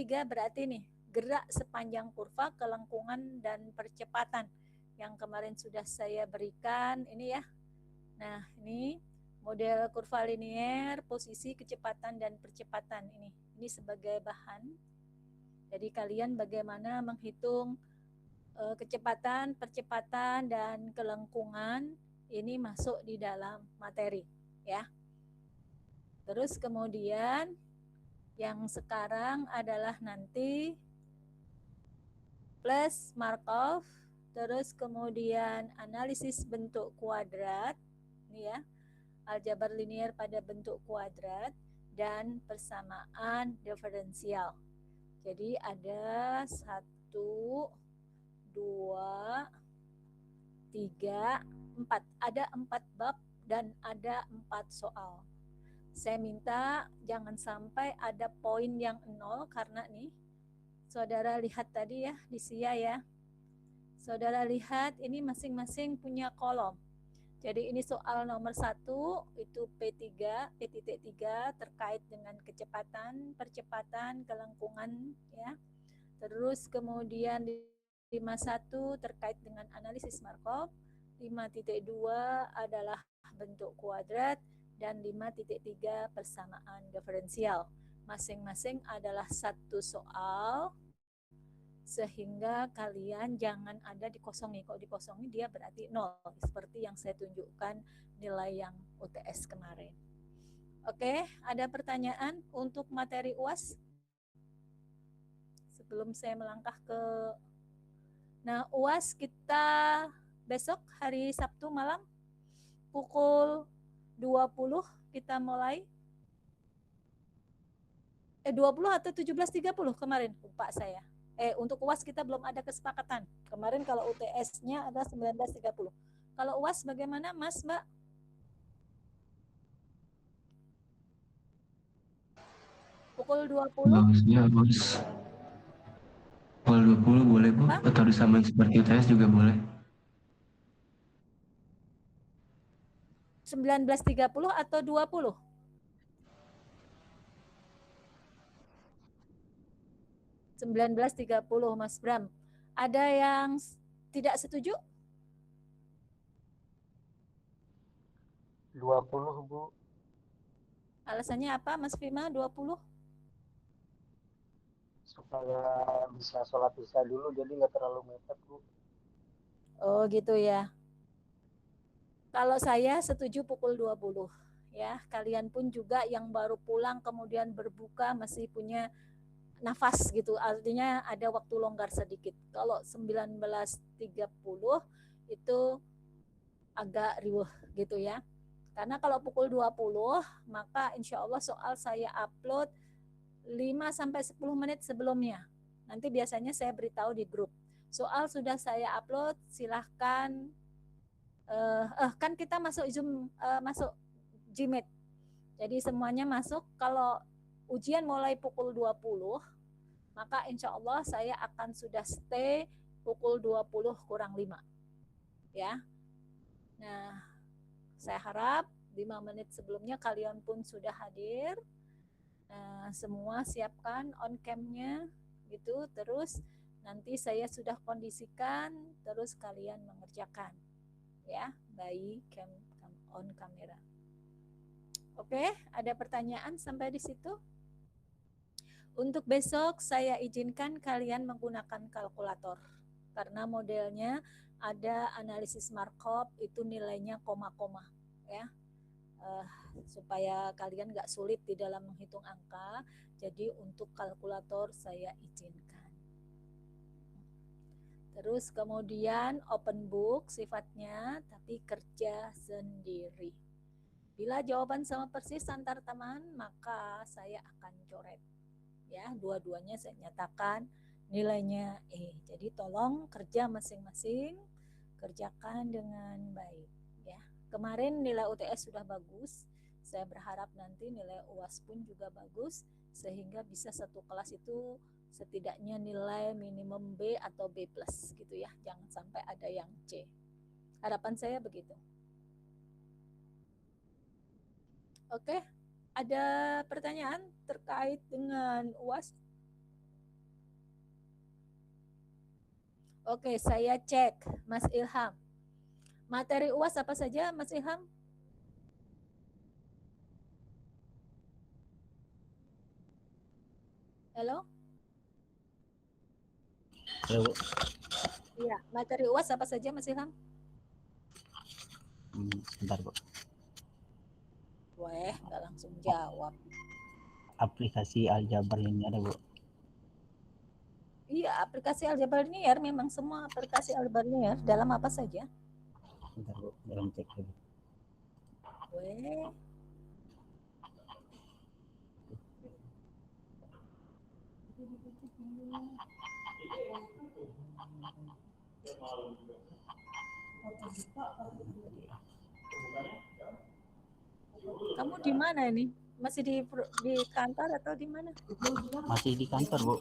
P3 berarti nih gerak sepanjang kurva, kelengkungan dan percepatan yang kemarin sudah saya berikan ini ya. Nah, ini model kurva linier, posisi, kecepatan dan percepatan ini. Ini sebagai bahan. Jadi kalian bagaimana menghitung kecepatan, percepatan dan kelengkungan ini masuk di dalam materi ya. Terus kemudian yang sekarang adalah nanti plus Markov, terus kemudian analisis bentuk kuadrat, ini ya, aljabar linier pada bentuk kuadrat, dan persamaan diferensial. Jadi ada 1, 2, 3, 4. Ada 4 bab dan ada 4 soal. Saya minta jangan sampai ada poin yang 0 karena nih saudara lihat tadi ya di SIA ya. Saudara lihat ini masing-masing punya kolom. Jadi ini soal nomor 1 itu P3 terkait dengan kecepatan, percepatan, kelengkungan ya. Terus kemudian 5.1 terkait dengan analisis Markov, 5.2 adalah bentuk kuadrat, dan 5.3 persamaan diferensial. Masing-masing adalah 1 soal, sehingga kalian jangan ada dikosongi. Kalau dikosongi dia berarti 0, seperti yang saya tunjukkan nilai yang UTS kemarin. Oke, ada pertanyaan untuk materi UAS? Sebelum saya melangkah ke... Nah, UAS kita besok hari Sabtu malam pukul 20 kita mulai. 20 atau 17.30 kemarin, lupa saya. Untuk UAS kita belum ada kesepakatan. Kemarin kalau UTS-nya ada 19.30. Kalau UAS bagaimana Mas, Mbak? Pukul 20? Bagusnya Bos. Pukul 20 boleh Bu, atau disamain seperti UTS juga boleh. 19.30 atau 20? 19.30 Mas Bram. Ada yang tidak setuju? 20 Bu. Alasannya apa Mas Fima 20? Supaya bisa sholat isya dulu, jadi nggak terlalu mepet Bu. Oh gitu ya. Kalau saya setuju pukul 20 ya. Kalian pun juga yang baru pulang kemudian berbuka masih punya nafas gitu. Artinya ada waktu longgar sedikit. Kalau 19.30 itu agak riuh gitu ya. Karena kalau pukul 20 maka insya Allah soal saya upload 5-10 menit sebelumnya. Nanti biasanya saya beritahu di grup. Soal sudah saya upload, silahkan kan kita masuk Zoom, masuk Gmeet. Jadi semuanya masuk. Kalau ujian mulai pukul 20, maka insya Allah saya akan sudah stay pukul 20 kurang 5. Ya. Nah, saya harap 5 menit sebelumnya kalian pun sudah hadir. Semua siapkan on cam-nya gitu. Terus nanti saya sudah kondisikan, terus kalian mengerjakan ya by on kamera. Oke, ada pertanyaan sampai di situ? Untuk besok saya izinkan kalian menggunakan kalkulator karena modelnya ada analisis Markov itu nilainya koma-koma ya. Supaya kalian nggak sulit di dalam menghitung angka, jadi untuk kalkulator saya izinkan. Terus kemudian open book sifatnya, tapi kerja sendiri. Bila jawaban sama persis antar teman, maka saya akan coret. Ya, dua-duanya saya nyatakan nilainya E. Jadi tolong kerja masing-masing, kerjakan dengan baik. Ya, kemarin nilai UTS sudah bagus. Saya berharap nanti nilai UAS pun juga bagus, sehingga bisa satu kelas itu setidaknya nilai minimum B atau B+ gitu ya. Jangan sampai ada yang C. Harapan saya begitu. Oke, ada pertanyaan terkait dengan UAS? Oke, saya cek Mas Ilham. Materi UAS apa saja Mas Ilham? Halo? Halo, Bu. Iya, materi UAS apa saja Mas Ilham? Sebentar, Bu. Weh, nggak langsung jawab. Aplikasi aljabar ini ada, Bu. Iya, aplikasi aljabar linear memang semua aplikasi aljabar linear dalam apa saja? Sebentar, Bu. Dalam cek dulu. Weh, kamu di mana ini? Masih di kantor atau di mana? Masih di kantor, Bu.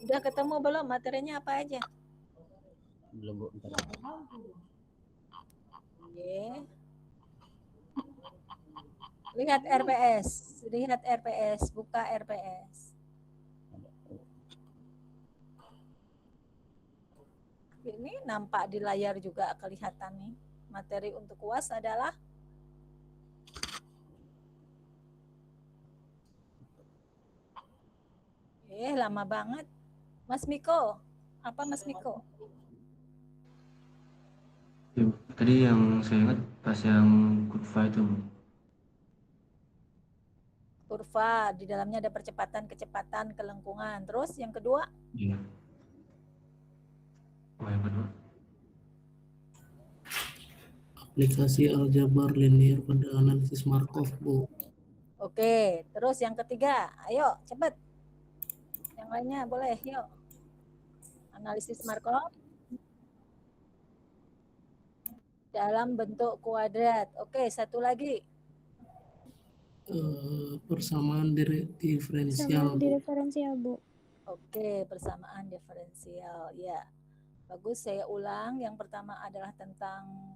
Udah ketemu belum materinya apa aja? Belum, Bu. Bentar. Ye. Lihat RPS, buka RPS. Ini nampak di layar juga kelihatan nih. Materi untuk UAS adalah lama banget. Mas Miko, apa Mas Miko? Ya, tadi yang saya ingat pas yang kurva itu, Bu. Kurva, di dalamnya ada percepatan, kecepatan, kelengkungan. Terus yang kedua? Iya. Oh, yang kedua. Aplikasi aljabar linear pada analisis Markov, Bu. Oke, terus yang ketiga, ayo cepet. Yang lainnya boleh, yuk. Analisis Markov dalam bentuk kuadrat. Oke, satu lagi. Persamaan diferensial, Sama Bu. diferensial, Bu. Oke, persamaan diferensial. Ya, bagus. Saya ulang. Yang pertama adalah tentang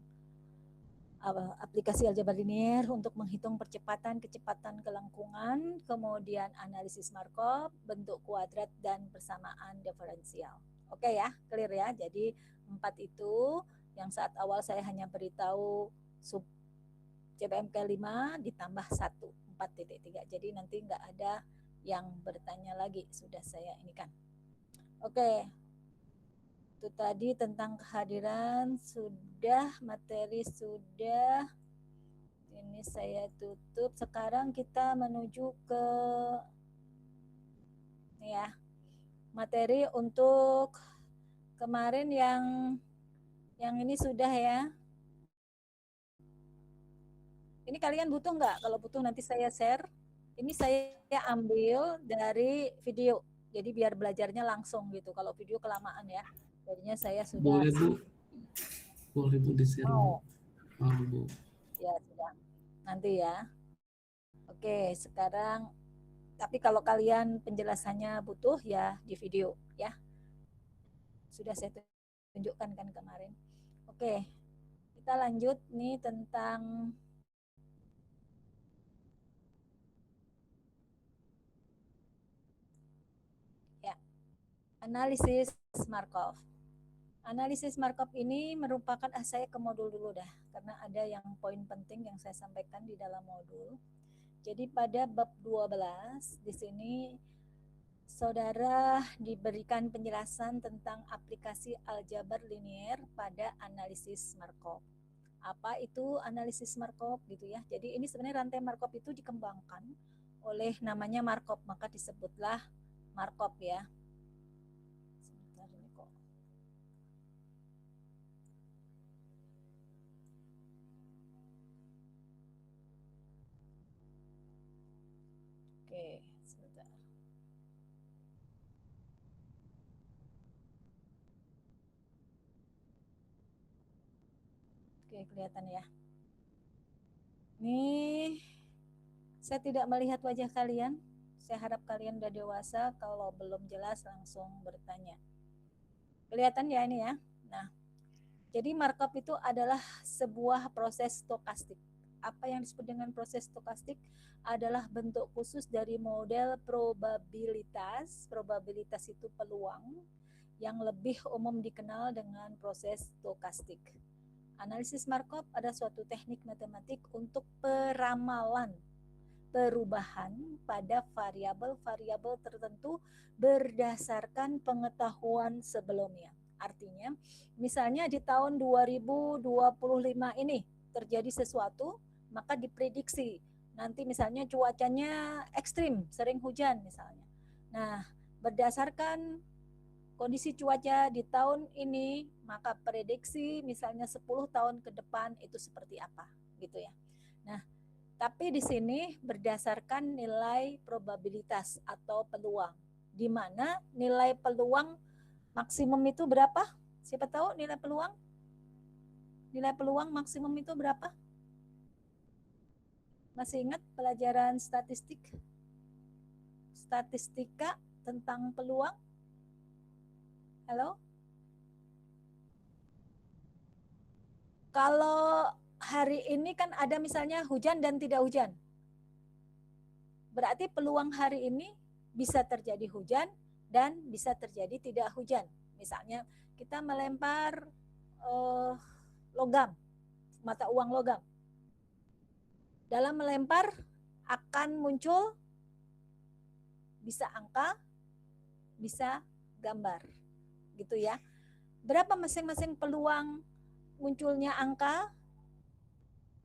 aplikasi aljabar linear untuk menghitung percepatan, kecepatan, kelengkungan, kemudian analisis Markov, bentuk kuadrat, dan persamaan diferensial. Oke ya, clear ya. Jadi 4 itu yang saat awal saya hanya beritahu sub CPMK 5 ditambah 1, 4.3. Jadi nanti nggak ada yang bertanya lagi, sudah saya inikan. Oke, itu tadi tentang kehadiran sudah, materi sudah. Ini saya tutup. Sekarang kita menuju ke ya materi untuk kemarin yang ini sudah ya. Ini kalian butuh nggak? Kalau butuh nanti saya share. Ini saya ambil dari video. Jadi biar belajarnya langsung gitu. Kalau video kelamaan ya. Jadinya saya sudah. Boleh, Bu. Boleh, Bu, di-share. Oh. Bu. Ya, sudah. Nanti ya. Oke, sekarang tapi kalau kalian penjelasannya butuh ya di video ya. Sudah saya tunjukkan kan kemarin. Oke. Kita lanjut nih tentang ya, analisis Markov. Analisis Markov ini merupakan saya ke modul dulu dah karena ada yang poin penting yang saya sampaikan di dalam modul. Jadi pada bab 12 di sini saudara diberikan penjelasan tentang aplikasi aljabar linear pada analisis Markov. Apa itu analisis Markov gitu ya. Jadi ini sebenarnya rantai Markov itu dikembangkan oleh namanya Markov, maka disebutlah Markov ya. Sebentar ini kok. Oke, sebentar. Oke, kelihatan ya. Nih, saya tidak melihat wajah kalian. Saya harap kalian udah dewasa. Kalau belum jelas langsung bertanya. Kelihatan ya ini ya. Nah, jadi Markov itu adalah sebuah proses stokastik. Apa yang disebut dengan proses stokastik adalah bentuk khusus dari model probabilitas. Probabilitas itu peluang, yang lebih umum dikenal dengan proses stokastik. Analisis Markov adalah suatu teknik matematik untuk peramalan perubahan pada variabel-variabel tertentu berdasarkan pengetahuan sebelumnya. Artinya, misalnya di tahun 2025 ini terjadi sesuatu, maka diprediksi nanti misalnya cuacanya ekstrim, sering hujan misalnya. Nah, berdasarkan kondisi cuaca di tahun ini, maka prediksi misalnya 10 tahun ke depan itu seperti apa, gitu ya. Nah, tapi di sini berdasarkan nilai probabilitas atau peluang, di mana nilai peluang maksimum itu berapa? Siapa tahu nilai peluang? Nilai peluang maksimum itu berapa? Masih ingat pelajaran statistik? Statistika tentang peluang? Halo? Kalau hari ini kan ada misalnya hujan dan tidak hujan. Berarti peluang hari ini bisa terjadi hujan dan bisa terjadi tidak hujan. Misalnya kita melempar logam, mata uang logam. Dalam melempar akan muncul bisa angka, bisa gambar. Gitu ya. Berapa masing-masing peluang munculnya angka?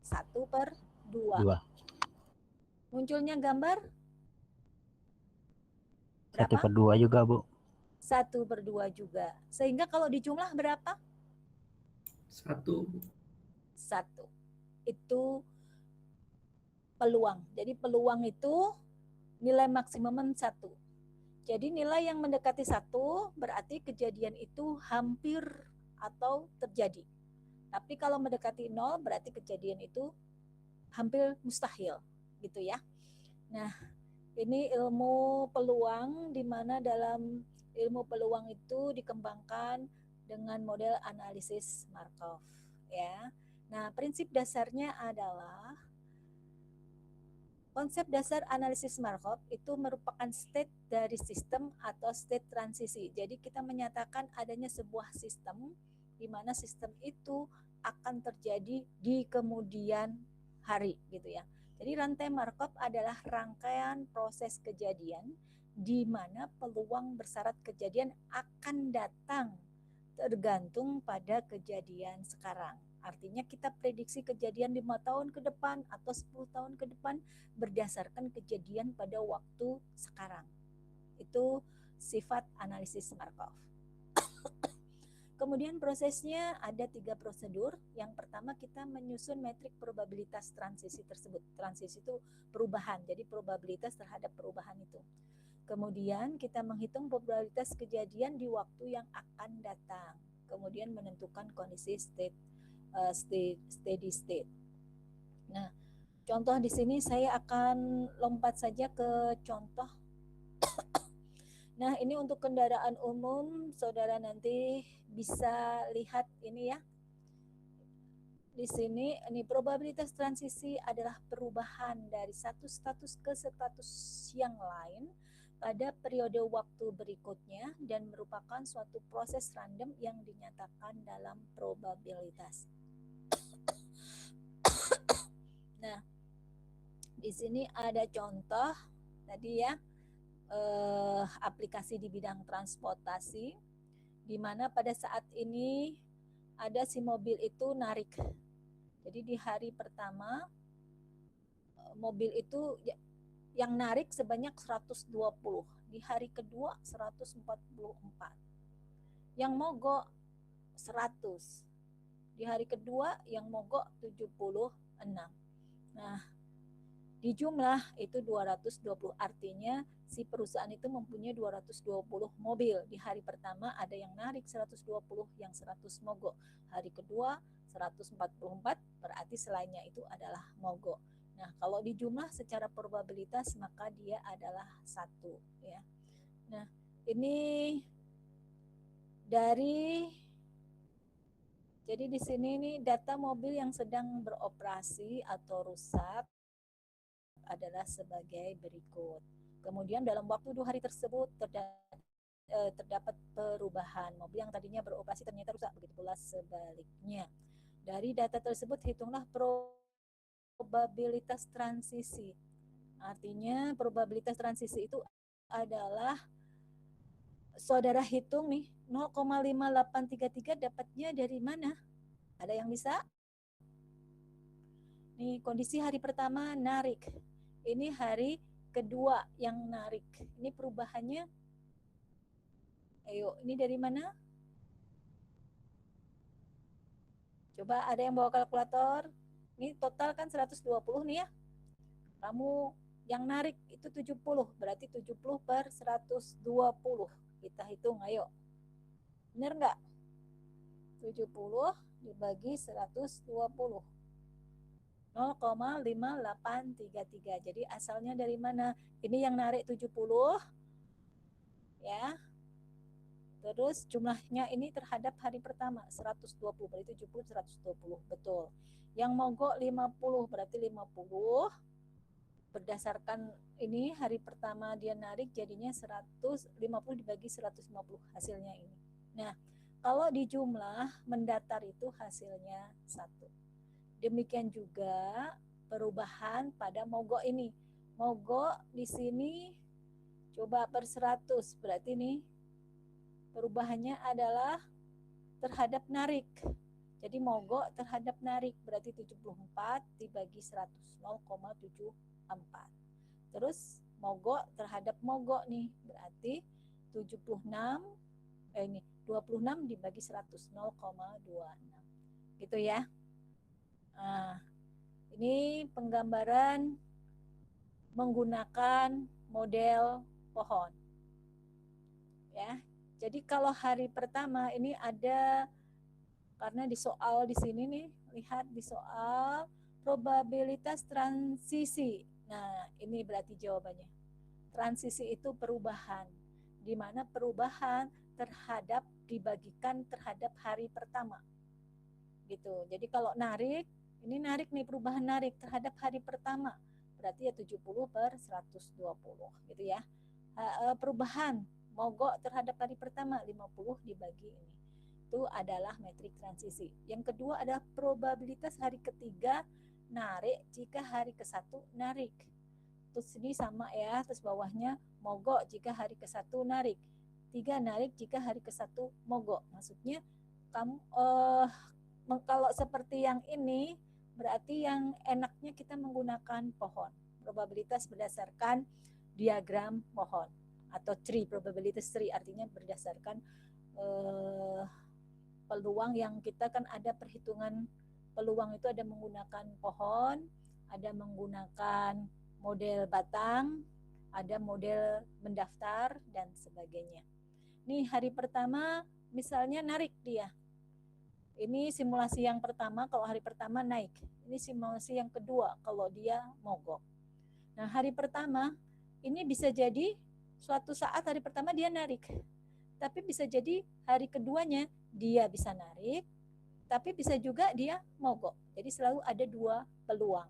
1/2. Munculnya gambar? 1/2 juga, Bu. 1/2 juga. Sehingga kalau dijumlah berapa? 1. 1. Itu peluang. Jadi peluang itu nilai maksimum 1. Jadi nilai yang mendekati 1 berarti kejadian itu hampir atau terjadi. Tapi kalau mendekati 0 berarti kejadian itu hampir mustahil, gitu ya. Nah, ini ilmu peluang, di mana dalam ilmu peluang itu dikembangkan dengan model analisis Markov, ya. Nah, prinsip dasarnya adalah konsep dasar analisis Markov itu merupakan state dari sistem atau state transisi. Jadi kita menyatakan adanya sebuah sistem di mana sistem itu akan terjadi di kemudian hari, gitu ya. Jadi rantai Markov adalah rangkaian proses kejadian di mana peluang bersyarat kejadian akan datang tergantung pada kejadian sekarang. Artinya kita prediksi kejadian 5 tahun ke depan atau 10 tahun ke depan berdasarkan kejadian pada waktu sekarang. Itu sifat analisis Markov. Kemudian prosesnya ada 3 prosedur. Yang pertama kita menyusun metrik probabilitas transisi tersebut. Transisi itu perubahan, jadi probabilitas terhadap perubahan itu. Kemudian kita menghitung probabilitas kejadian di waktu yang akan datang. Kemudian menentukan kondisi steady state. Nah, contoh di sini saya akan lompat saja ke contoh. Nah, ini untuk kendaraan umum, saudara nanti bisa lihat ini ya. Di sini ini probabilitas transisi adalah perubahan dari satu status ke status yang lain pada periode waktu berikutnya dan merupakan suatu proses random yang dinyatakan dalam probabilitas. Nah, di sini ada contoh tadi ya, aplikasi di bidang transportasi, di mana pada saat ini ada si mobil itu narik. Jadi di hari pertama mobil itu yang narik sebanyak 120, di hari kedua 144, yang mogok 100, di hari kedua yang mogok 76. Nah, di jumlah itu 220, artinya si perusahaan itu mempunyai 220 mobil. Di hari pertama ada yang narik 120, yang 100 mogok. Hari kedua 144, berarti selainnya itu adalah mogok. Nah, kalau di jumlah secara probabilitas maka dia adalah 1, ya. Nah, ini Jadi di sini nih data mobil yang sedang beroperasi atau rusak adalah sebagai berikut. Kemudian dalam waktu 2 hari tersebut terdapat perubahan. Mobil yang tadinya beroperasi ternyata rusak, begitu pula sebaliknya. Dari data tersebut hitunglah probabilitas transisi. Artinya probabilitas transisi itu adalah saudara hitung nih 0,5833 dapatnya dari mana? Ada yang bisa? Nih kondisi hari pertama narik. Ini hari kedua yang narik. Ini perubahannya. Ayo, ini dari mana? Coba ada yang bawa kalkulator. Ini total kan 120 nih ya. Kamu yang narik itu 70, berarti 70 per 120. Kita hitung, ayo. Benar nggak? 70 dibagi 120. 0,5833. Jadi asalnya dari mana? Ini yang narik 70. Ya. Terus jumlahnya ini terhadap hari pertama 120, berarti 70 120. Betul. Yang mogok 50, berarti 50. Berdasarkan ini hari pertama dia narik jadinya 150 dibagi 150 hasilnya ini. Nah, kalau di jumlah mendatar itu hasilnya 1. Demikian juga perubahan pada mogok ini. Mogok di sini coba per 100, berarti nih perubahannya adalah terhadap narik. Jadi mogok terhadap narik berarti 74 dibagi 100, 0,74. Terus mogok terhadap mogok nih berarti 26 dibagi 100, 0,26. Gitu ya. Nah, ini penggambaran menggunakan model pohon. Ya. Jadi kalau hari pertama ini ada, karena di soal di sini nih, lihat di soal probabilitas transisi. Nah, ini berarti jawabannya. Transisi itu perubahan, di mana perubahan terhadap dibagikan terhadap hari pertama. Gitu. Jadi kalau narik, ini narik nih, perubahan narik terhadap hari pertama. Berarti ya 70 per 120 gitu ya. Perubahan mogok terhadap hari pertama 50 dibagi ini. Itu adalah metrik transisi. Yang kedua adalah probabilitas hari ketiga narik jika hari ke-1 narik. Terus ini sama ya, terus bawahnya mogok jika hari ke-1 narik. 3 narik jika hari ke-1 mogok. Maksudnya kamu kalau seperti yang ini berarti yang enaknya kita menggunakan pohon. Probabilitas berdasarkan diagram pohon atau tree, probabilitas tree, artinya berdasarkan peluang yang kita kan ada perhitungan peluang itu, ada menggunakan pohon, ada menggunakan model batang, ada model mendaftar dan sebagainya. Nih hari pertama misalnya narik dia. Ini simulasi yang pertama kalau hari pertama naik. Ini simulasi yang kedua kalau dia mogok. Nah, hari pertama ini bisa jadi suatu saat hari pertama dia narik. Tapi bisa jadi hari keduanya dia bisa narik, tapi bisa juga dia mogok. Jadi selalu ada 2 peluang.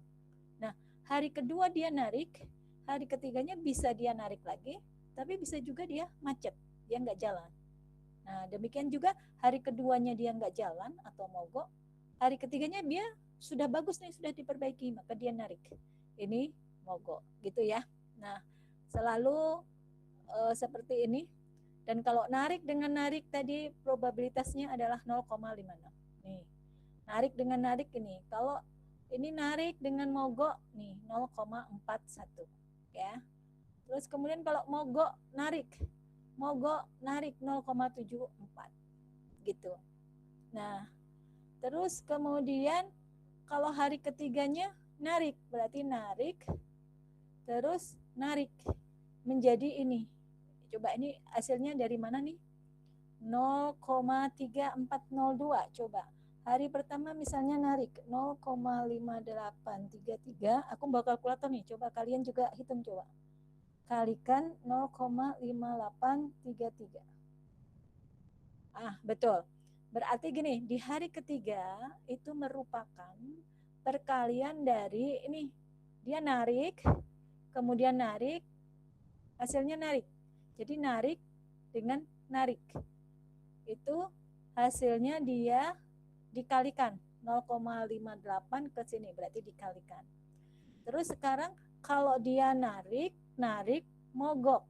Nah, hari kedua dia narik, hari ketiganya bisa dia narik lagi, tapi bisa juga dia macet, dia nggak jalan. Nah, demikian juga hari keduanya dia nggak jalan atau mogok, hari ketiganya dia sudah bagus nih, sudah diperbaiki, maka dia narik. Ini mogok, gitu ya. Nah, selalu seperti ini. Dan kalau narik dengan narik tadi probabilitasnya adalah 0,56. Nih, narik dengan narik ini. Kalau ini narik dengan mogok nih 0,41 ya. Terus kemudian kalau mogok narik 0,74 gitu. Nah, terus kemudian kalau hari ketiganya narik, berarti narik terus narik menjadi ini. Coba ini hasilnya dari mana nih? 0,3402. Coba hari pertama misalnya narik 0,5833. Aku bawa kalkulator nih. Coba kalian juga hitung coba. Kalikan 0,5833. Betul. Berarti gini, di hari ketiga itu merupakan perkalian dari ini, dia narik, kemudian narik, hasilnya narik. Jadi narik dengan narik. Itu hasilnya dia dikalikan 0,58 ke sini, berarti dikalikan. Terus sekarang kalau dia narik, mogok.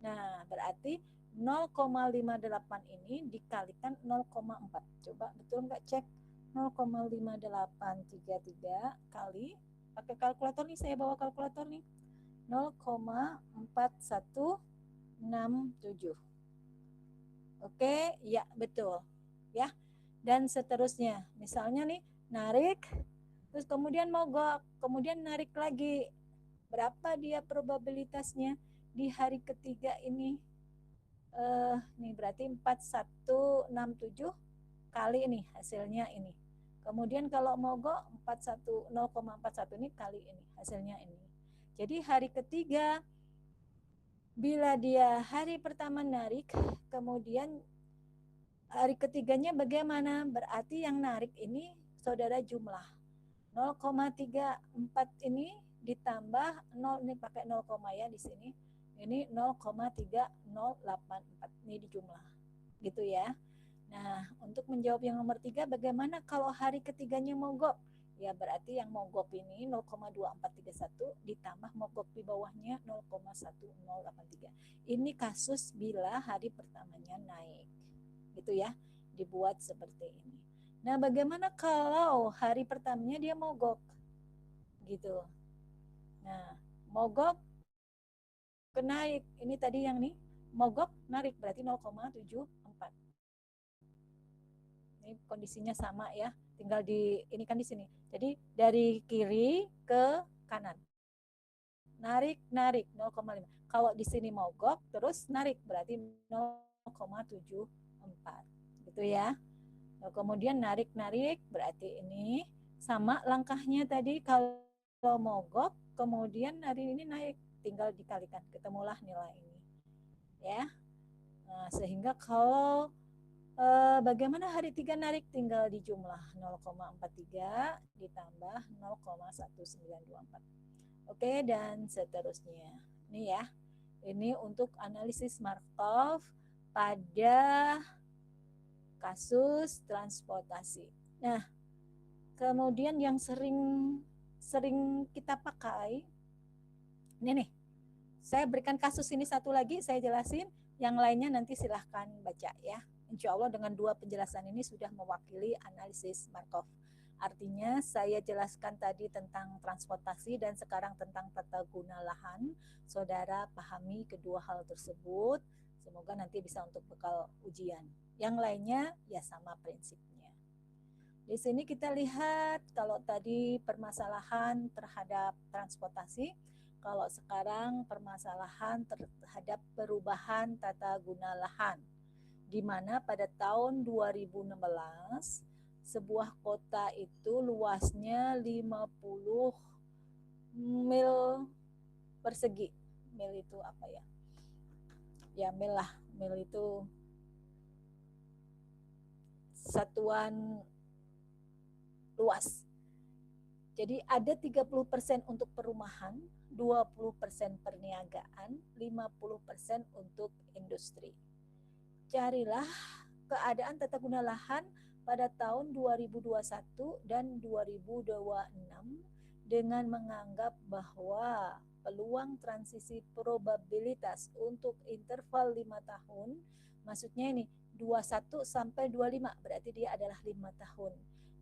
Nah, berarti 0,58 ini dikalikan 0,4. Coba betul nggak, cek 0,5833 kali, pakai kalkulator nih, saya bawa kalkulator nih, 0,4167. Oke, ya betul ya. Dan seterusnya, misalnya nih narik, terus kemudian mogok, kemudian narik lagi. Berapa dia probabilitasnya di hari ketiga ini? Nih berarti 4167 kali ini hasilnya ini. Kemudian kalau mogok 0,41 ini kali ini hasilnya ini. Jadi hari ketiga bila dia hari pertama narik, kemudian hari ketiganya bagaimana? Berarti yang narik ini saudara jumlah 0,34 ini ditambah 0, ini pakai 0, ya di sini. Ini 0,3084 ini dijumlah. Gitu ya. Nah, untuk menjawab yang nomor 3, bagaimana kalau hari ketiganya mogok? Ya berarti yang mogok ini 0,2431 ditambah mogok di bawahnya 0,1083. Ini kasus bila hari pertamanya naik. Gitu ya, dibuat seperti ini. Nah, bagaimana kalau hari pertamanya dia mogok? Gitu. Nah, mogok ke naik. Ini tadi yang nih, mogok narik berarti 0,74. Ini kondisinya sama ya. Tinggal ini kan di sini. Jadi dari kiri ke kanan. Narik 0,5. Kalau di sini mogok terus narik berarti 0,74. Gitu ya. Nah, kemudian narik berarti ini sama langkahnya tadi, kalau mogok kemudian hari ini naik, tinggal dikalikan, ketemulah nilai ini ya. Nah, sehingga kalau bagaimana hari 3 narik, tinggal dijumlah 0,43 ditambah 0,1924. Oke, dan seterusnya. Ini ya. Ini untuk analisis Markov pada kasus transportasi. Nah, kemudian yang sering kita pakai, ini nih, saya berikan kasus ini satu lagi, saya jelasin, yang lainnya nanti silahkan baca ya. Insya Allah dengan 2 penjelasan ini sudah mewakili analisis Markov. Artinya saya jelaskan tadi tentang transportasi dan sekarang tentang tata guna lahan. Saudara pahami kedua hal tersebut, semoga nanti bisa untuk bekal ujian. Yang lainnya ya sama prinsipnya. Di sini kita lihat kalau tadi permasalahan terhadap transportasi, kalau sekarang permasalahan terhadap perubahan tata guna lahan, di mana pada tahun 2016 sebuah kota itu luasnya 50 mil persegi. Mil itu apa ya? Ya mil lah, mil itu satuan luas. Jadi ada 30% untuk perumahan, 20% perniagaan, 50% untuk industri. Carilah keadaan tata guna lahan pada tahun 2021 dan 2026 dengan menganggap bahwa peluang transisi probabilitas untuk interval 5 tahun, maksudnya ini 21 sampai 25, berarti dia adalah 5 tahun,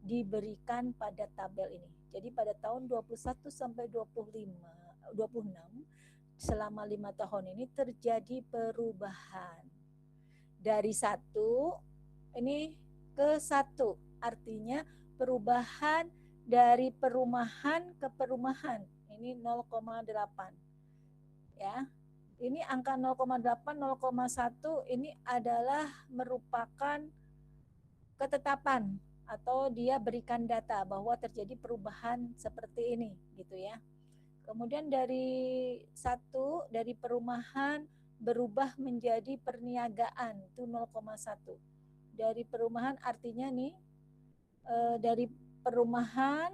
diberikan pada tabel ini. Jadi pada tahun 21 sampai 26 selama 5 tahun ini terjadi perubahan dari 1 ini ke 1, artinya perubahan dari perumahan ke perumahan. Ini 0,8 ya. Ini angka 0,8, 0,1 ini adalah merupakan ketetapan atau dia berikan data bahwa terjadi perubahan seperti ini gitu ya. Kemudian dari 1, dari perumahan berubah menjadi perniagaan itu 0,1. Dari perumahan artinya nih dari perumahan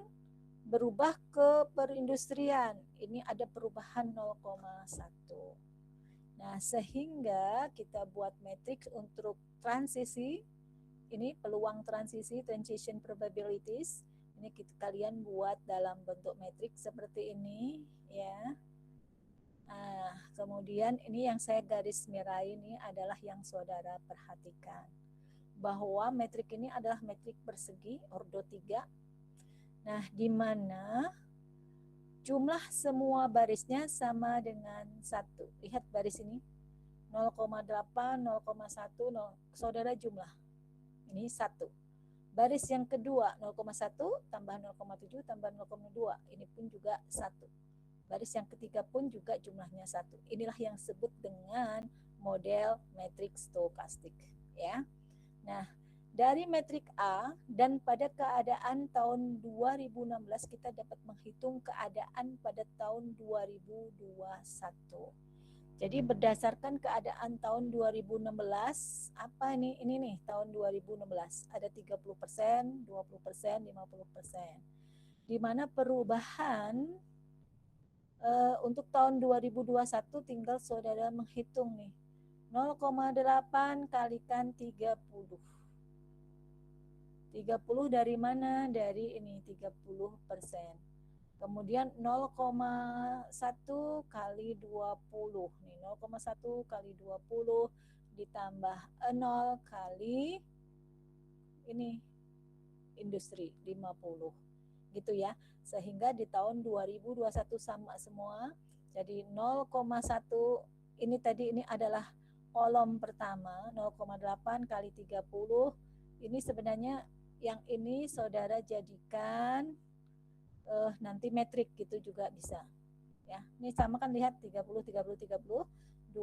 berubah ke perindustrian. Ini ada perubahan 0,1. Nah, sehingga kita buat matriks untuk transisi. Ini peluang transisi, transition probabilities. Ini kalian buat dalam bentuk matriks seperti ini ya. Nah, kemudian ini yang saya garis merah ini adalah yang saudara perhatikan. Bahwa metrik ini adalah metrik persegi ordo 3. Nah, di mana jumlah semua barisnya sama dengan 1. Lihat baris ini. 0,8, 0,1, 0. Saudara jumlah. Ini 1. Baris yang kedua 0,1 tambah 0,7 tambah 0,2. Ini pun juga 1. Baris yang ketiga pun juga jumlahnya 1. Inilah yang disebut dengan model metrik stokastik ya. Nah, dari metrik A dan pada keadaan tahun 2016 kita dapat menghitung keadaan pada tahun 2021. Jadi berdasarkan keadaan tahun 2016, apa ini nih tahun 2016? Ada 30%, 20%, 50%. Di mana perubahan untuk tahun 2021 tinggal saudara menghitung nih. 0,8 kalikan 30. 30 dari mana? Dari ini 30%. Kemudian 0,1 kali 20. Nih 0,1 kali 20 ditambah 0 kali ini industri 50. Gitu ya. Sehingga di tahun 2021 sama semua. Jadi 0,1 ini tadi ini adalah kolom pertama 0,8 kali 30. Ini sebenarnya yang ini saudara jadikan nanti metrik gitu juga bisa. Ya, ini sama kan lihat 30 30 30, 20 20 20,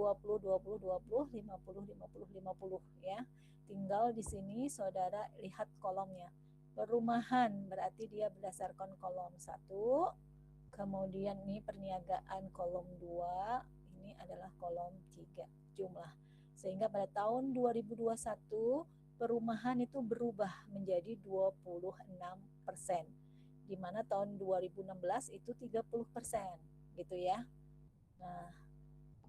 50 50 50 ya. Tinggal di sini saudara lihat kolomnya. Perumahan berarti dia berdasarkan kolom 1. Kemudian ini perniagaan kolom 2, ini adalah kolom 3 jumlah. Sehingga pada tahun 2021 perumahan itu berubah menjadi 26%. Di mana tahun 2016 itu 30% gitu ya. Nah,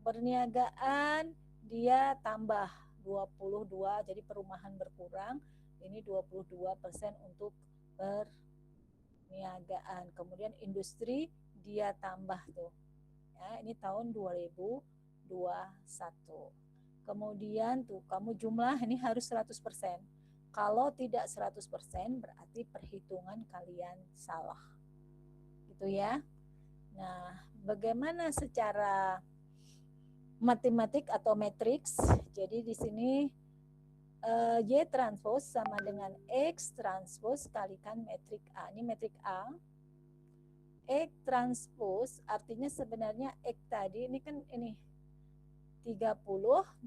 perniagaan dia tambah 22, jadi perumahan berkurang. Ini 22% untuk perniagaan. Kemudian industri dia tambah tuh. Ya, ini tahun 2021. Kemudian tuh kamu jumlah ini harus 100%. Kalau tidak 100% berarti perhitungan kalian salah. Gitu ya. Nah, bagaimana secara matematik atau matriks? Jadi di sini Y transpose sama dengan X transpose kalikan metrik A. Ini metrik A. X transpose artinya sebenarnya X tadi ini kan ini 30,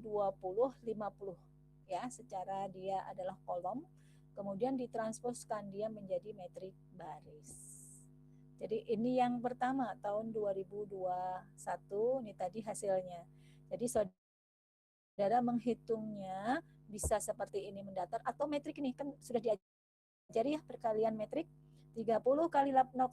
20, 50 ya, secara dia adalah kolom. Kemudian ditransposkan dia menjadi metrik baris. Jadi ini yang pertama tahun 2021 ini tadi hasilnya. Jadi saudara menghitungnya bisa seperti ini mendatar atau metrik ini kan sudah diajari ya perkalian metrik 30 kali 0,8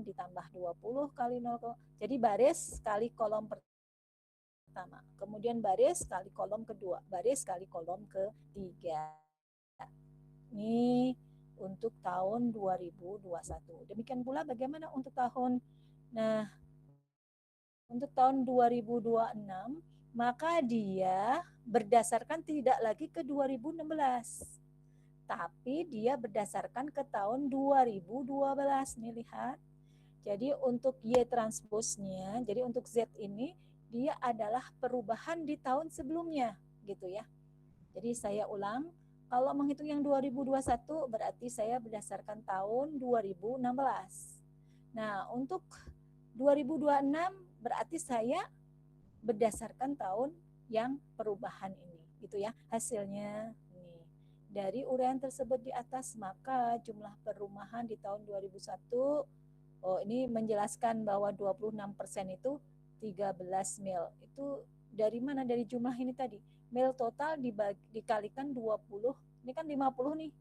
ditambah 20 kali 0, jadi baris kali kolom pertama, kemudian baris kali kolom kedua, baris kali kolom ketiga. Ini untuk tahun 2021. Demikian pula bagaimana untuk tahun untuk tahun 2026, maka dia berdasarkan tidak lagi ke 2016, tapi dia berdasarkan ke tahun 2012. Nih lihat. Jadi untuk Y transposnya, jadi untuk Z ini dia adalah perubahan di tahun sebelumnya, gitu ya. Jadi saya ulang, kalau menghitung yang 2021 berarti saya berdasarkan tahun 2016. Nah, untuk 2026 berarti saya berdasarkan tahun yang perubahan ini, gitu ya. Hasilnya nih. Dari uraian tersebut di atas, maka jumlah perumahan di tahun 2001 ini menjelaskan bahwa 26% itu 13 mil. Itu dari mana? Dari jumlah ini tadi. Mil total dikalikan 20 Ini kan 50 nih.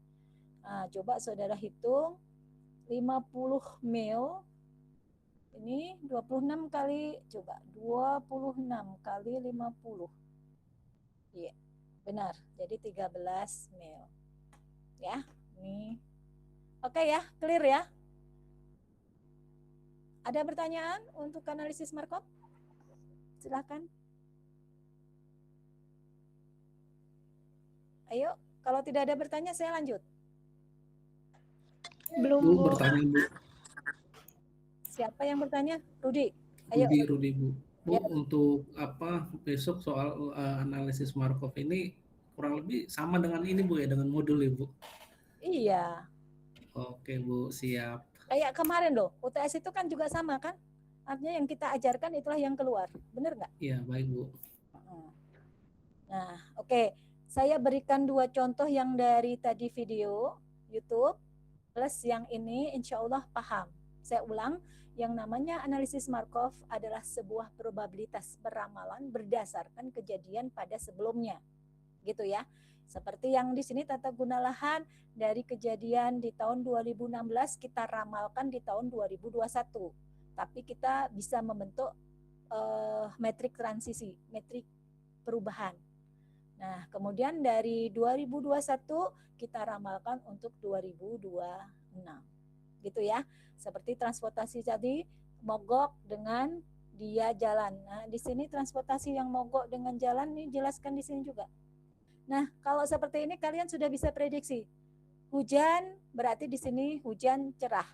Nah, coba saudara hitung 50 mil ini 26 kali, coba 26 kali 50. Iya, benar. Jadi 13 mil. Ya, ini. Oke ya, clear ya. Ada pertanyaan untuk analisis Markov? Silakan. Ayo, kalau tidak ada bertanya saya lanjut. Belum, Bu, Bu. bertanya Bu. Siapa yang bertanya? Rudi. Ayo. Rudi Bu. Bu, Ya. untuk apa besok soal analisis Markov ini kurang lebih sama dengan ini Bu ya, dengan modul ya Bu? Iya. Oke Bu, siap. Kayak kemarin loh, UTS itu kan juga sama kan? Artinya yang kita ajarkan itulah yang keluar. Benar nggak? Iya, baik Bu. Nah, oke. Saya berikan 2 contoh yang dari tadi video YouTube plus yang ini insya Allah paham. Saya ulang, yang namanya analisis Markov adalah sebuah probabilitas peramalan berdasarkan kejadian pada sebelumnya. Gitu ya. Seperti yang di sini tata guna lahan dari kejadian di tahun 2016 kita ramalkan di tahun 2021. Tapi kita bisa membentuk metrik transisi, metrik perubahan. Nah, kemudian dari 2021 kita ramalkan untuk 2026. Gitu ya. Seperti transportasi tadi mogok dengan dia jalan. Nah, di sini transportasi yang mogok dengan jalan ini jelaskan di sini juga. Nah, kalau seperti ini kalian sudah bisa prediksi. Hujan berarti di sini hujan cerah.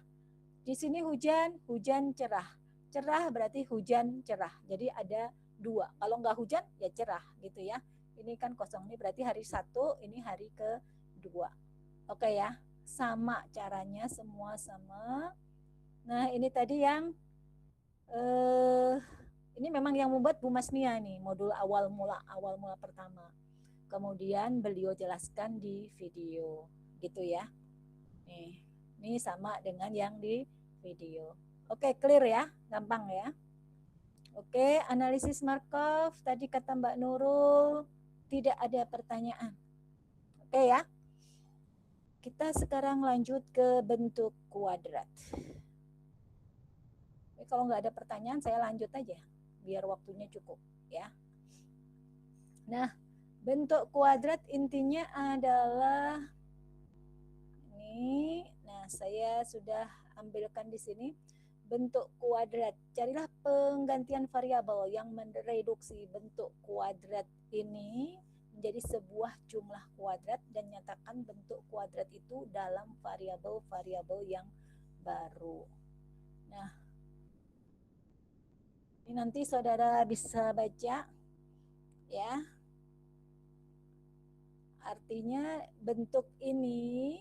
Di sini hujan, hujan cerah. Cerah berarti hujan cerah. Jadi ada 2. Kalau nggak hujan ya cerah gitu ya. Ini kan kosong, ini berarti hari 1, ini hari ke-2. Oke ya, sama caranya, semua sama. Nah ini tadi yang ini memang yang membuat Bu Masnia nih, modul awal mula pertama. Kemudian beliau jelaskan di video gitu ya. Nih, ini sama dengan yang di video. Oke, clear ya, gampang ya. Oke, analisis Markov tadi kata Mbak Nurul tidak ada pertanyaan. Oke ya. Kita sekarang lanjut ke bentuk kuadrat. Kalau nggak ada pertanyaan saya lanjut aja biar waktunya cukup ya. Nah, bentuk kuadrat intinya adalah ini. Nah, saya sudah ambilkan di sini bentuk kuadrat. Carilah penggantian variabel yang mereduksi bentuk kuadrat ini menjadi sebuah jumlah kuadrat dan nyatakan bentuk kuadrat itu dalam variabel-variabel yang baru. Nah, ini nanti saudara bisa baca ya. Artinya bentuk ini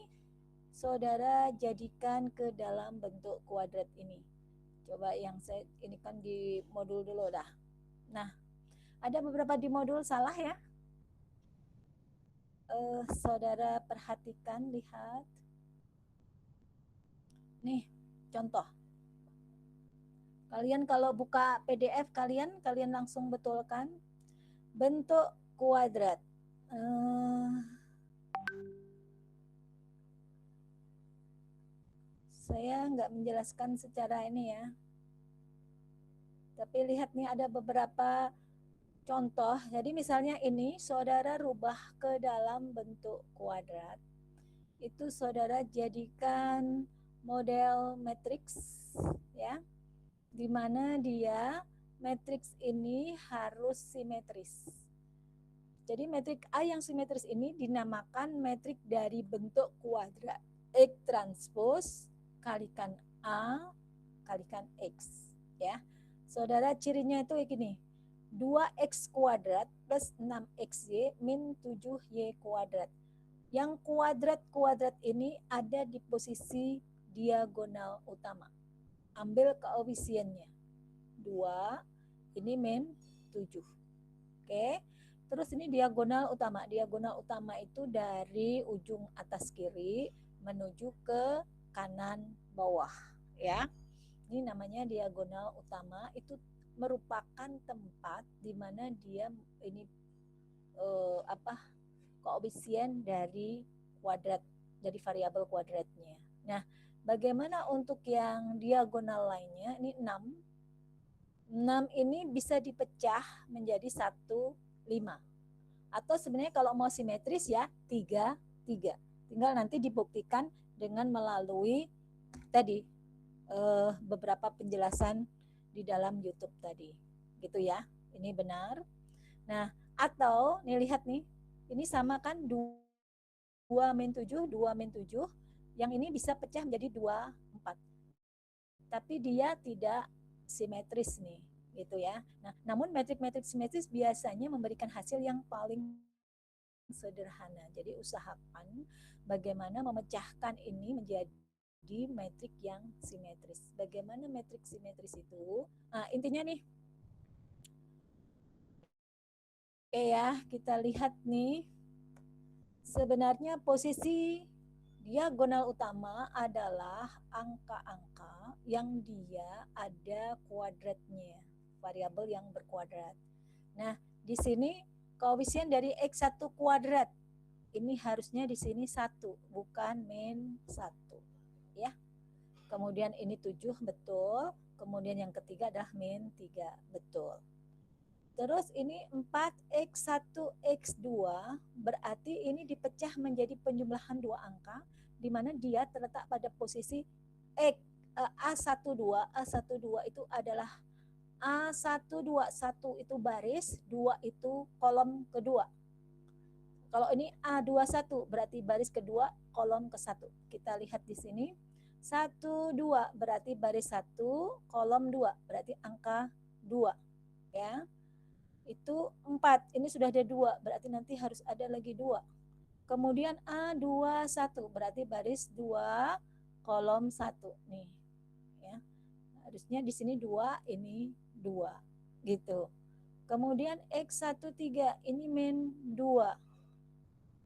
saudara jadikan ke dalam bentuk kuadrat ini. Coba yang saya ini kan di modul dulu dah. Nah, ada beberapa di modul salah ya. Saudara perhatikan, lihat. Nih, contoh. Kalian kalau buka PDF kalian langsung betulkan bentuk kuadrat. Saya nggak menjelaskan secara ini ya. Tapi lihat nih ada beberapa contoh. Jadi misalnya ini saudara rubah ke dalam bentuk kuadrat. Itu saudara jadikan model matriks ya. Di mana dia matriks ini harus simetris. Jadi metrik A yang simetris ini dinamakan metrik dari bentuk kuadrat. X transpose kalikan A kalikan X ya. Saudara cirinya itu gini. 2x kuadrat plus 6xy min 7y kuadrat. Yang kuadrat-kuadrat ini ada di posisi diagonal utama. Ambil koefisiennya. 2, ini min 7. Oke. Terus ini diagonal utama. Diagonal utama itu dari ujung atas kiri menuju ke kanan bawah. Ya. Ini namanya diagonal utama. Itu merupakan tempat di mana dia ini koefisien dari kuadrat, dari variabel kuadratnya. Nah, bagaimana untuk yang diagonal lainnya? Ini 6. 6 ini bisa dipecah menjadi 1, 5. Atau sebenarnya kalau mau simetris ya 3, 3. Tinggal nanti dibuktikan dengan melalui tadi beberapa penjelasan di dalam YouTube tadi. Gitu ya. Ini benar. Nah, atau nih lihat nih. Ini sama kan 2 min 7, 2 min 7. Yang ini bisa pecah menjadi 2, 4. Tapi dia tidak simetris nih, gitu ya. Nah, namun metrik-metrik simetris biasanya memberikan hasil yang paling sederhana. Jadi usahakan bagaimana memecahkan ini menjadi metrik yang simetris. Bagaimana metrik simetris itu? Nah, intinya nih. Oke ya, kita lihat nih. Sebenarnya posisi diagonal utama adalah angka-angka yang dia ada kuadratnya, variabel yang berkuadrat. Nah, di sini koefisien dari X1 kuadrat. Ini harusnya di sini 1, bukan min 1. Ya. Kemudian ini 7, betul. Kemudian yang ketiga adalah min 3, betul. Terus ini 4x1 x2 berarti ini dipecah menjadi penjumlahan 2 angka di mana dia terletak pada posisi A12. A12 itu adalah A12, 1 itu baris, 2 itu kolom kedua. Kalau ini A21 berarti baris kedua, kolom ke-1. Kita lihat di sini. 1, 2 berarti baris 1, kolom 2 berarti angka 2. Ya. Itu 4, ini sudah ada 2, berarti nanti harus ada lagi 2. Kemudian A21 berarti baris 2, kolom 1 nih. Ya. Harusnya di sini 2, ini 2 gitu. Kemudian X13 ini min 2.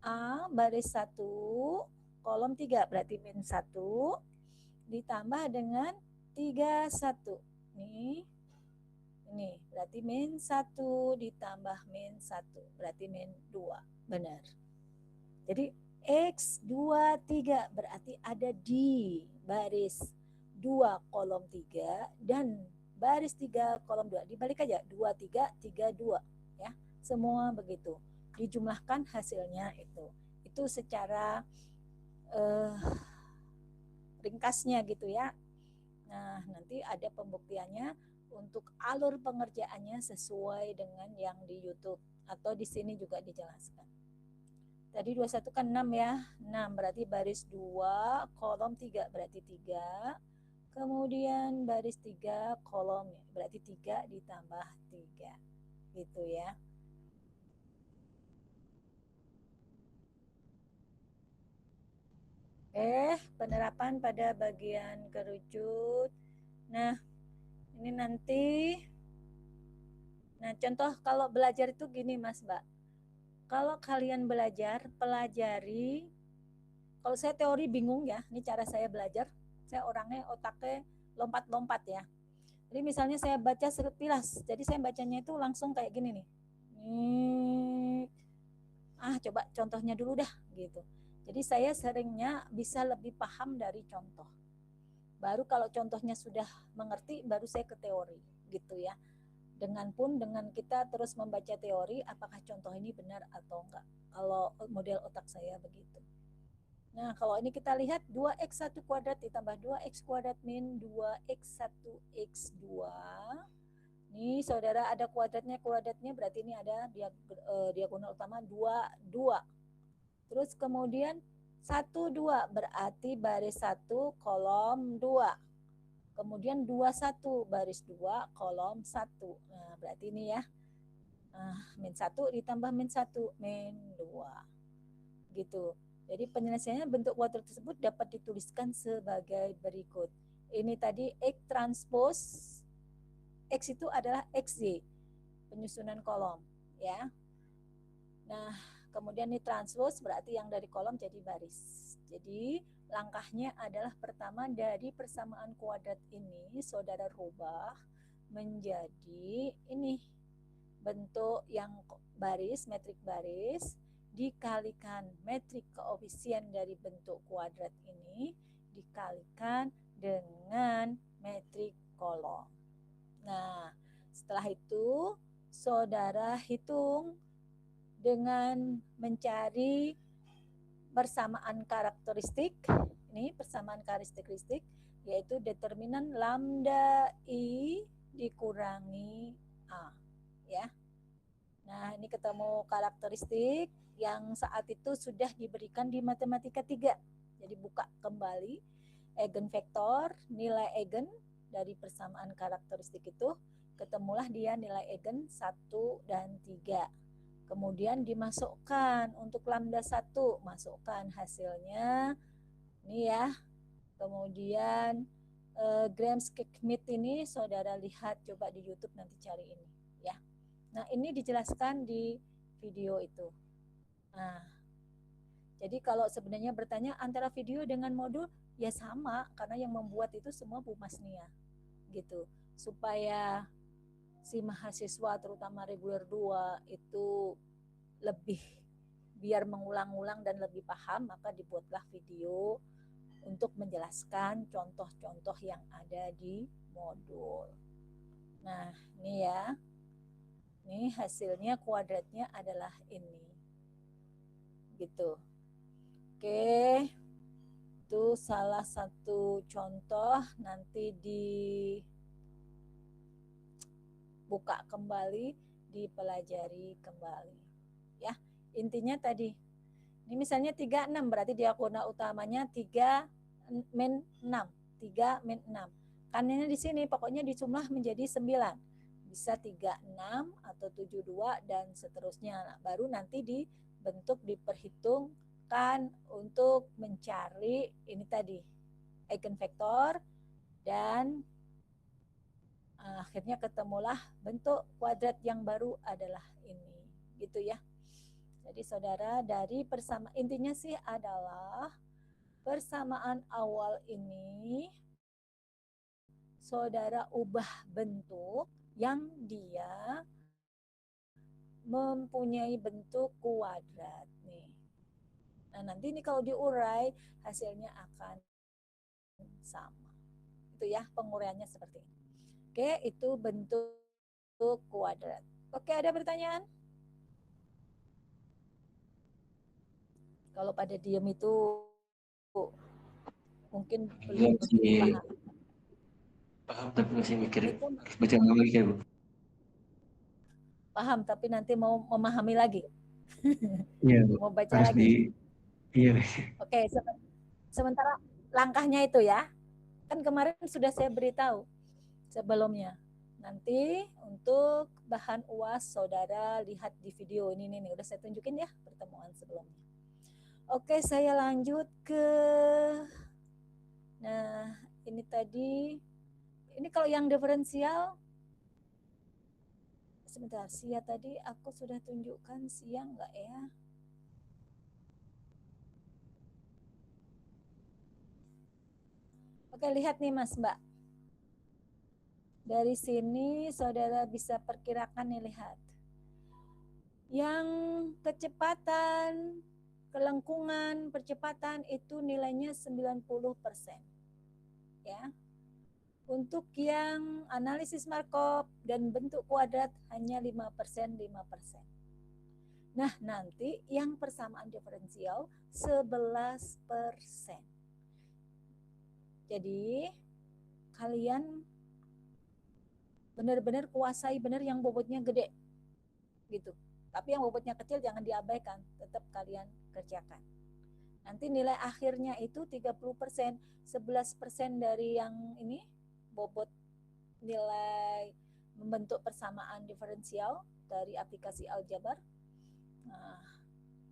A baris 1, kolom 3 berarti min 1 ditambah dengan 31. Nih. Ini berarti min 1 ditambah min 1 berarti min 2. Benar. Jadi X23 berarti ada di baris 2 kolom 3 dan baris 3 kolom 2. Dibalik aja 23 32 ya. Semua begitu. Dijumlahkan hasilnya itu. Itu secara ringkasnya gitu ya. Nah, nanti ada pembuktiannya untuk alur pengerjaannya sesuai dengan yang di YouTube atau di sini juga dijelaskan. Tadi 21 kan 6 ya. 6 berarti baris 2, kolom 3 berarti 3. Kemudian baris 3, kolom berarti 3 ditambah 3. Gitu ya. Penerapan pada bagian kerucut. Nah, ini nanti. Nah, contoh kalau belajar itu gini Mas Mbak. Kalau kalian belajar, pelajari. Kalau saya teori bingung ya, ini cara saya belajar. Saya orangnya otaknya lompat-lompat ya. Jadi misalnya saya baca sekilas, jadi saya bacanya itu langsung kayak gini nih. Coba contohnya dulu dah gitu. Jadi saya seringnya bisa lebih paham dari contoh. Baru kalau contohnya sudah mengerti, baru saya ke teori gitu ya. Dengan kita terus membaca teori, apakah contoh ini benar atau enggak. Kalau model otak saya begitu. Nah, kalau ini kita lihat 2x1 kuadrat ditambah 2x kuadrat min 2x1 x2. Nih, saudara ada kuadratnya berarti ini ada diagonal utama 2, 2. Terus kemudian 1, 2 berarti baris 1, kolom 2. Kemudian 21 baris 2, kolom 1. Nah, berarti ini ya. Min 1 ditambah min 1, min 2. Gitu. Jadi penyelesaiannya bentuk kuadrat tersebut dapat dituliskan sebagai berikut. Ini tadi X transpose X itu adalah XY, penyusunan kolom ya. Nah, kemudian ini transpose berarti yang dari kolom jadi baris. Jadi langkahnya adalah pertama dari persamaan kuadrat ini saudara rubah menjadi ini bentuk yang baris, metrik baris. dikalikan metrik koefisien dari bentuk kuadrat ini dikalikan dengan metrik kolom. Nah, setelah itu saudara hitung dengan mencari persamaan karakteristik. Ini persamaan karakteristik yaitu determinan lambda I dikurangi A, ya. Nah, ini ketemu karakteristik yang saat itu sudah diberikan di matematika 3. Jadi buka kembali eigenvektor, nilai eigen dari persamaan karakteristik itu, ketemulah dia nilai eigen 1 dan 3. Kemudian dimasukkan untuk lambda 1, masukkan hasilnya ini ya. Kemudian Gram-Schmidt ini saudara lihat coba di YouTube, nanti cari ini ya. Nah, ini dijelaskan di video itu. Nah, jadi kalau sebenarnya bertanya antara video dengan modul ya sama, karena yang membuat itu semua Bu Masnia gitu. Supaya si mahasiswa terutama reguler 2 itu lebih biar mengulang-ulang dan lebih paham, maka dibuatlah video untuk menjelaskan contoh-contoh yang ada di modul. Nah, ini ya. Ini hasilnya kuadratnya adalah ini. Gitu. Oke. Itu salah satu contoh, nanti dibuka kembali, dipelajari kembali. Ya, intinya tadi. Ini misalnya 36 berarti diagonal utamanya 3 min 6. 3 min 6. Kanannya di sini pokoknya dijumlah menjadi 9. Bisa 36 atau 72 dan seterusnya. Nah, baru nanti dibentuk, diperhitungkan untuk mencari ini tadi eigenvektor dan akhirnya ketemulah bentuk kuadrat yang baru adalah ini. Gitu ya. Jadi saudara, dari persamaan intinya sih adalah persamaan awal ini saudara ubah bentuk yang dia mempunyai bentuk kuadrat nih. Nah, nanti ini kalau diurai hasilnya akan sama. Itu ya, penguraiannya seperti ini. Oke, itu bentuk kuadrat. Oke, ada pertanyaan? Kalau pada diam itu mungkin belum begitu paham. Paham tapi masih mikir harus baca lagi ya Bu. Paham tapi nanti mau memahami lagi. Iya Bu. Mau baca Harus lagi. Iya. Oke, sementara langkahnya itu ya. Kan kemarin sudah saya beritahu sebelumnya. Nanti untuk bahan UAS saudara lihat di video ini nih, udah saya tunjukin ya pertemuan sebelumnya. Oke, saya lanjut ke nah, ini tadi ini kalau yang diferensial sebentar, Sia tadi aku sudah tunjukkan Sia enggak ya? Oke, lihat nih Mas Mbak. Dari sini saudara bisa perkirakan nih, lihat. Yang kecepatan, kelengkungan, percepatan itu nilainya 90%. Ya. Untuk yang analisis Markov dan bentuk kuadrat hanya 5%, 5%. Nah, nanti yang persamaan diferensial 11%. Jadi, kalian benar-benar kuasai benar yang bobotnya gede. Gitu. Tapi yang bobotnya kecil jangan diabaikan, tetap kalian kerjakan. Nanti nilai akhirnya itu 30%, 11% dari yang ini bobot nilai membentuk persamaan diferensial dari aplikasi aljabar. Nah,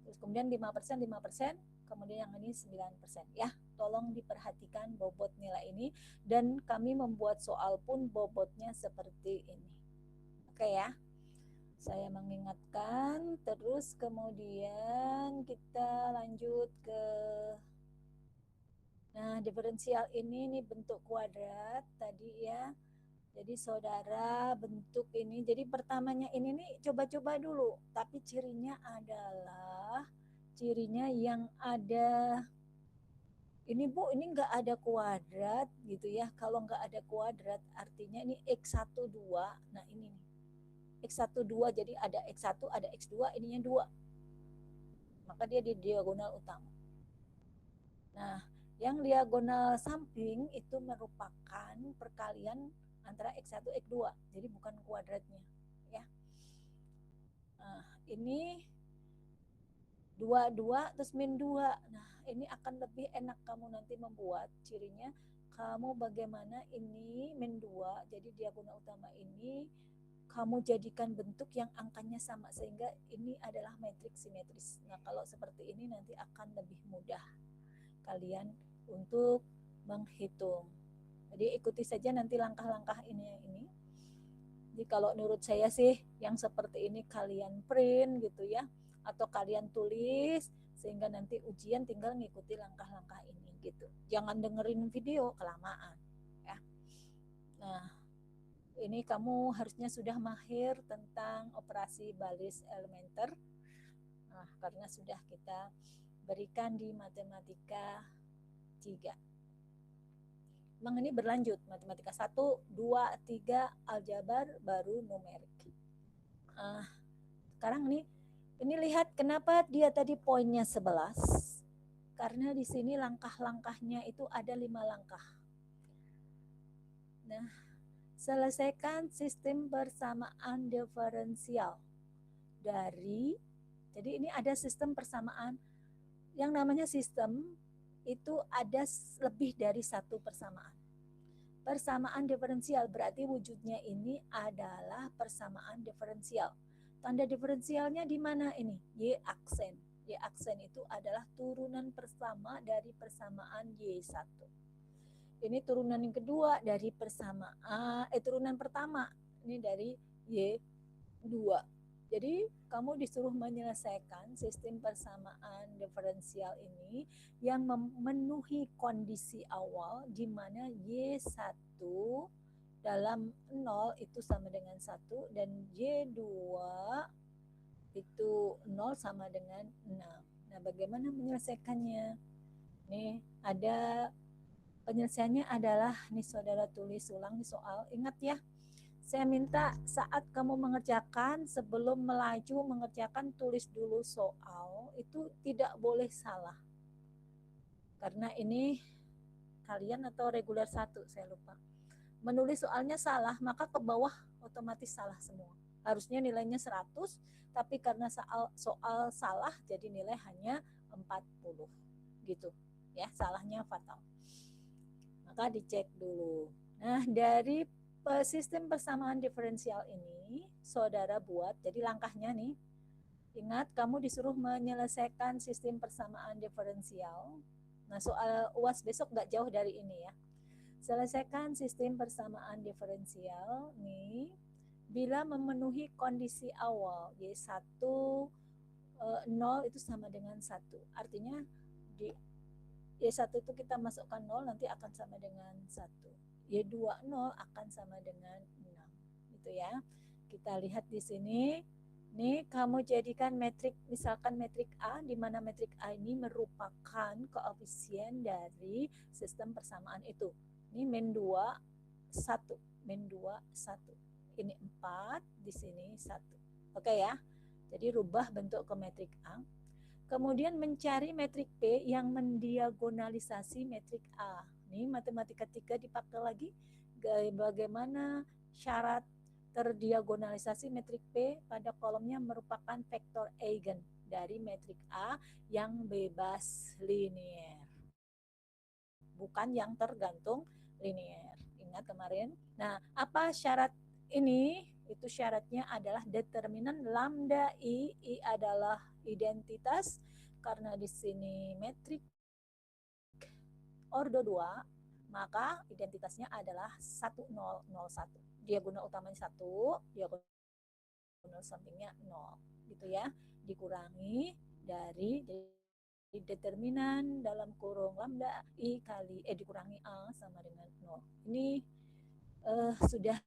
terus kemudian 5%, 5%, kemudian yang ini 9%. Ya, tolong diperhatikan bobot nilai ini dan kami membuat soal pun bobotnya seperti ini. Oke ya. Saya mengingatkan, terus kemudian kita lanjut ke nah, diferensial ini bentuk kuadrat tadi ya. Jadi saudara bentuk ini, jadi pertamanya ini nih coba-coba dulu, tapi cirinya yang ada ini Bu, ini enggak ada kuadrat gitu ya. Kalau enggak ada kuadrat artinya ini X12. Nah, ini nih. X12 jadi ada X1, ada X2, ininya 2. Maka dia di diagonal utama. Nah, yang diagonal samping itu merupakan perkalian antara X1 X2. Jadi bukan kuadratnya, ya. Nah, ini 2 terus min 2. Nah, ini akan lebih enak kamu nanti membuat cirinya. Kamu bagaimana ini min 2, jadi diagonal utama ini kamu jadikan bentuk yang angkanya sama sehingga ini adalah matriks simetris. Nah, kalau seperti ini nanti akan lebih mudah kalian untuk menghitung. Jadi ikuti saja nanti langkah-langkah ini. Jadi kalau menurut saya sih yang seperti ini kalian print gitu ya, atau kalian tulis sehingga nanti ujian tinggal ngikuti langkah-langkah ini gitu. Jangan dengerin video kelamaan ya. Nah, ini kamu harusnya sudah mahir tentang operasi baris elementer. Nah, karena sudah kita berikan di matematika 3. Memang ini berlanjut, matematika 1, 2, 3, aljabar, baru numerik. Sekarang nih, ini lihat kenapa dia tadi poinnya 11. Karena di sini langkah-langkahnya itu ada 5 langkah. Nah, selesaikan sistem persamaan diferensial dari, jadi ini ada sistem persamaan, yang namanya sistem itu ada lebih dari satu persamaan. Persamaan diferensial berarti wujudnya ini adalah persamaan diferensial. Tanda diferensialnya di mana ini? Y aksen. Y aksen itu adalah turunan pertama dari persamaan Y1. Ini turunan yang kedua dari persamaan, turunan pertama ini dari Y2. Jadi kamu disuruh menyelesaikan sistem persamaan diferensial ini yang memenuhi kondisi awal di mana Y1 dalam 0 itu sama dengan 1 dan Y2 itu 0 sama dengan 6. Nah, bagaimana menyelesaikannya? Nih, ada penyelesaiannya adalah, nih saudara tulis ulang di soal. Ingat ya, saya minta saat kamu mengerjakan, sebelum melaju mengerjakan, tulis dulu soal. Itu tidak boleh salah. Karena ini kalian atau reguler 1, saya lupa. Menulis soalnya salah, maka ke bawah otomatis salah semua. Harusnya nilainya 100, tapi karena soal salah, jadi nilai hanya 40. Gitu. Ya, salahnya fatal. Maka dicek dulu. Nah, dari sistem persamaan diferensial ini saudara buat, jadi langkahnya nih, ingat kamu disuruh menyelesaikan sistem persamaan diferensial. Nah, soal UAS besok gak jauh dari ini ya. Selesaikan sistem persamaan diferensial nih bila memenuhi kondisi awal Y1 0 itu sama dengan 1. Artinya di Y1 itu kita masukkan 0 nanti akan sama dengan 1. Y2 0 akan sama dengan 6 gitu ya. Kita lihat di sini, nih kamu jadikan metrik, misalkan metrik A, di mana metrik A ini merupakan koefisien dari sistem persamaan itu. Ini min 2 1, min 2 1. Ini 4, di sini 1. Oke ya. Jadi rubah bentuk ke metrik A. Kemudian mencari metrik P yang mendiagonalisasi metrik A. Ini matematika 3 dipakai lagi. Bagaimana syarat terdiagonalisasi metrik P pada kolomnya merupakan vektor eigen dari metrik A yang bebas linier. Bukan yang tergantung linier. Ingat kemarin? Nah, apa syarat ini? Itu syaratnya adalah determinan lambda I adalah identitas, karena di sini metrik ordo 2, maka identitasnya adalah 1001. Diagonal utamanya 1, diagonal sampingnya 0. Gitu ya. Dikurangi dari determinan dalam kurung lambda I kali dikurangi A sama dengan 0. Ini sudah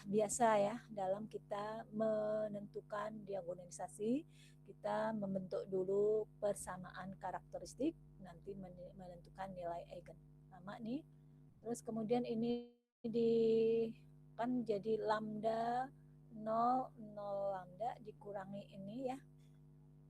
biasa ya dalam kita menentukan diagonalisasi, kita membentuk dulu persamaan karakteristik, nanti menentukan nilai eigen. Sama nih. Terus kemudian ini kan jadi lambda 0, 0 lambda dikurangi ini ya.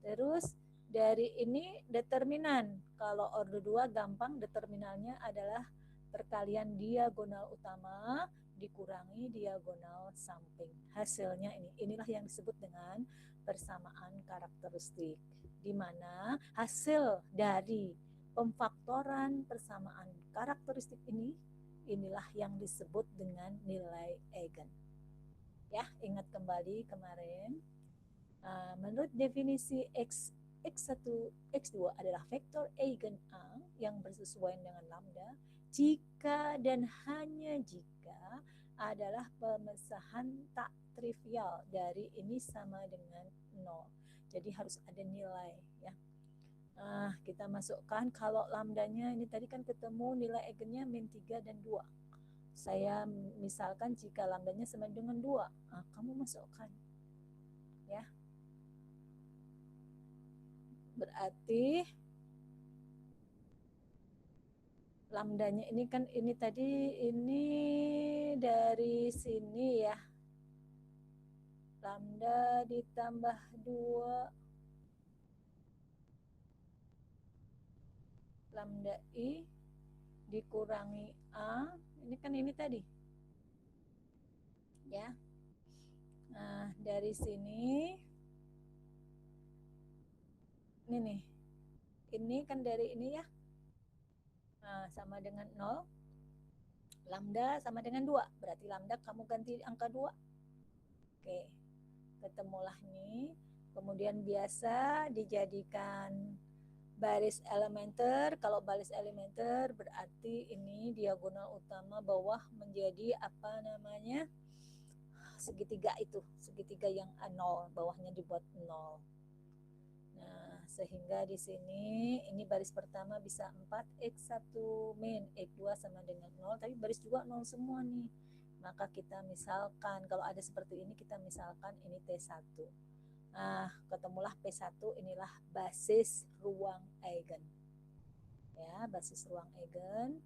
Terus dari ini determinan. Kalau order 2 gampang, determinannya adalah perkalian diagonal utama dikurangi diagonal samping. Hasilnya inilah yang disebut dengan persamaan karakteristik, di mana hasil dari pemfaktoran persamaan karakteristik inilah yang disebut dengan nilai eigen. Ya, ingat kembali kemarin. Menurut definisi X1, X2 adalah vektor eigen A yang bersesuaian dengan lambda jika dan hanya jika adalah pemecahan tak trivial dari ini sama dengan 0. Jadi harus ada nilai ya. Kita masukkan kalau lambdanya ini tadi kan ketemu nilai eigennya min 3 dan 2. Saya misalkan jika lambdanya sama dengan 2, kamu masukkan ya. Berarti lambdanya ini kan ini tadi ini dari sini ya. Lambda ditambah 2 lambda I dikurangi A. Ini kan ini tadi. Ya. Nah, dari sini ini nih. Ini kan dari ini ya. Nah, sama dengan 0. Lambda sama dengan 2. Berarti lambda kamu ganti angka 2. Oke. Ketemulah nih. Kemudian biasa dijadikan baris elementer. Kalau baris elementer berarti ini diagonal utama bawah menjadi apa namanya? Segitiga itu. Segitiga yang 0. Bawahnya dibuat 0. Nah, sehingga di sini ini baris pertama bisa 4x1 min x2 sama dengan 0, tapi baris juga 0 semua nih. Maka kita misalkan kalau ada seperti ini kita misalkan ini T1. Nah, ketemulah P1, inilah basis ruang eigen. Ya, basis ruang eigen.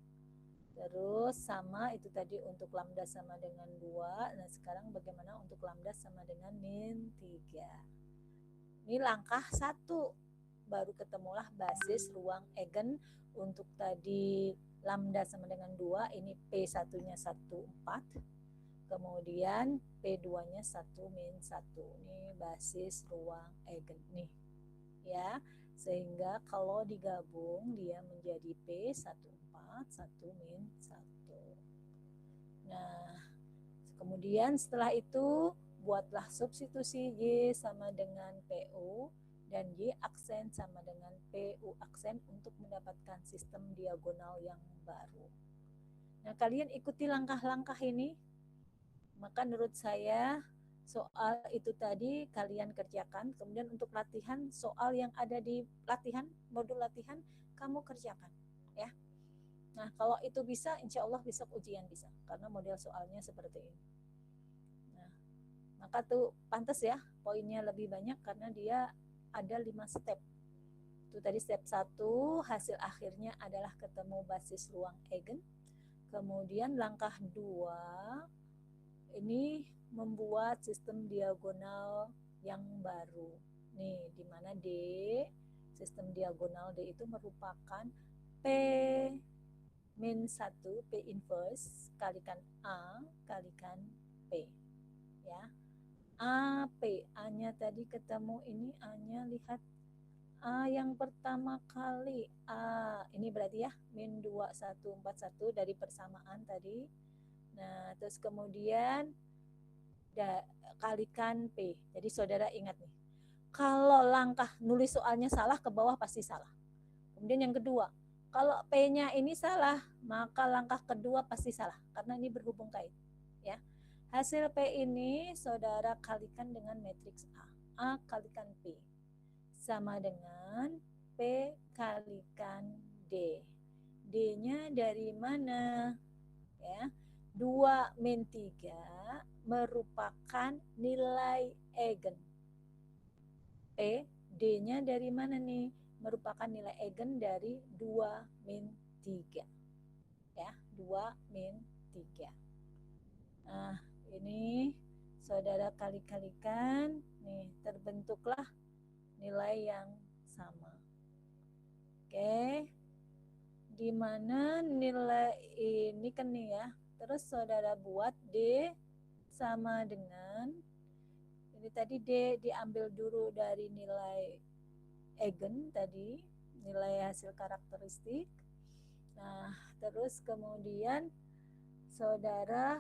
Terus sama itu tadi untuk lambda sama dengan 2. Nah, sekarang bagaimana untuk lambda sama dengan min 3. Ini langkah 1, baru ketemulah basis ruang eigen. Untuk tadi lambda sama dengan 2, ini P1-nya 1, 4. Kemudian P2-nya 1 min 1. Ini basis ruang eigen nih. Ya, sehingga kalau digabung dia menjadi P1, 4, 1 min 1. Nah, kemudian setelah itu buatlah substitusi Y sama dengan PU dan Y aksen sama dengan PU aksen untuk mendapatkan sistem diagonal yang baru. Nah, kalian ikuti langkah-langkah ini. Maka menurut saya soal itu tadi kalian kerjakan. Kemudian untuk latihan, soal yang ada di latihan, modul latihan, kamu kerjakan. Ya. Nah, kalau itu bisa, insya Allah besok ujian bisa. Karena model soalnya seperti ini. Maka tuh pantas ya poinnya lebih banyak karena dia ada 5 step. Itu tadi step 1 hasil akhirnya adalah ketemu basis ruang eigen. Kemudian langkah 2 ini membuat sistem diagonal yang baru. Nih, di mana D, sistem diagonal D itu merupakan P min 1, P inverse kalikan A kalikan P. Ya. A, P, A-nya tadi ketemu ini A-nya lihat A yang pertama kali A, ini berarti ya min 2, 1, 4, 1 dari persamaan tadi. Nah, terus kemudian kalikan P. Jadi saudara ingat nih, kalau langkah nulis soalnya salah ke bawah pasti salah. Kemudian yang kedua, kalau P-nya ini salah, maka langkah kedua pasti salah karena ini berhubung kait, ya. Hasil P ini saudara kalikan dengan matriks A. A kalikan P sama dengan P kalikan D. D-nya dari mana? Ya. 2 min 3 merupakan nilai eigen. P, D-nya dari mana nih? Merupakan nilai eigen dari 2 min 3. Ya, 2 min 3. Nah, ini saudara kali-kalikan, nih terbentuklah nilai yang sama. Oke. Di mana nilai ini kan nih ya. Terus saudara buat D sama dengan ini tadi D diambil dulu dari nilai eigen tadi, nilai hasil karakteristik. Nah, terus kemudian saudara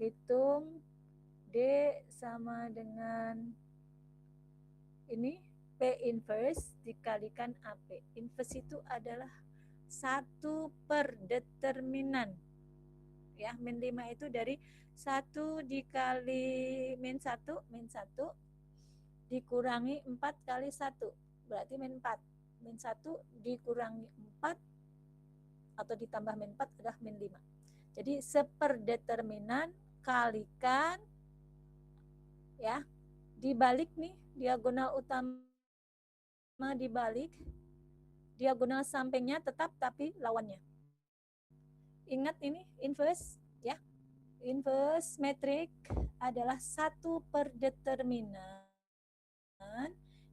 hitung D sama dengan ini P inverse dikalikan AP. Inverse itu adalah 1 per determinan. Ya, min 5 itu dari 1 dikali min 1 dikurangi 4 kali 1. Berarti min 4. Min 1 dikurangi 4 atau ditambah min 4 adalah min 5. Jadi seperdeterminan kalikan ya, dibalik nih diagonal utama dibalik, diagonal sampingnya tetap tapi lawannya. Ingat ini inverse ya. Inverse metrik adalah 1 per determinan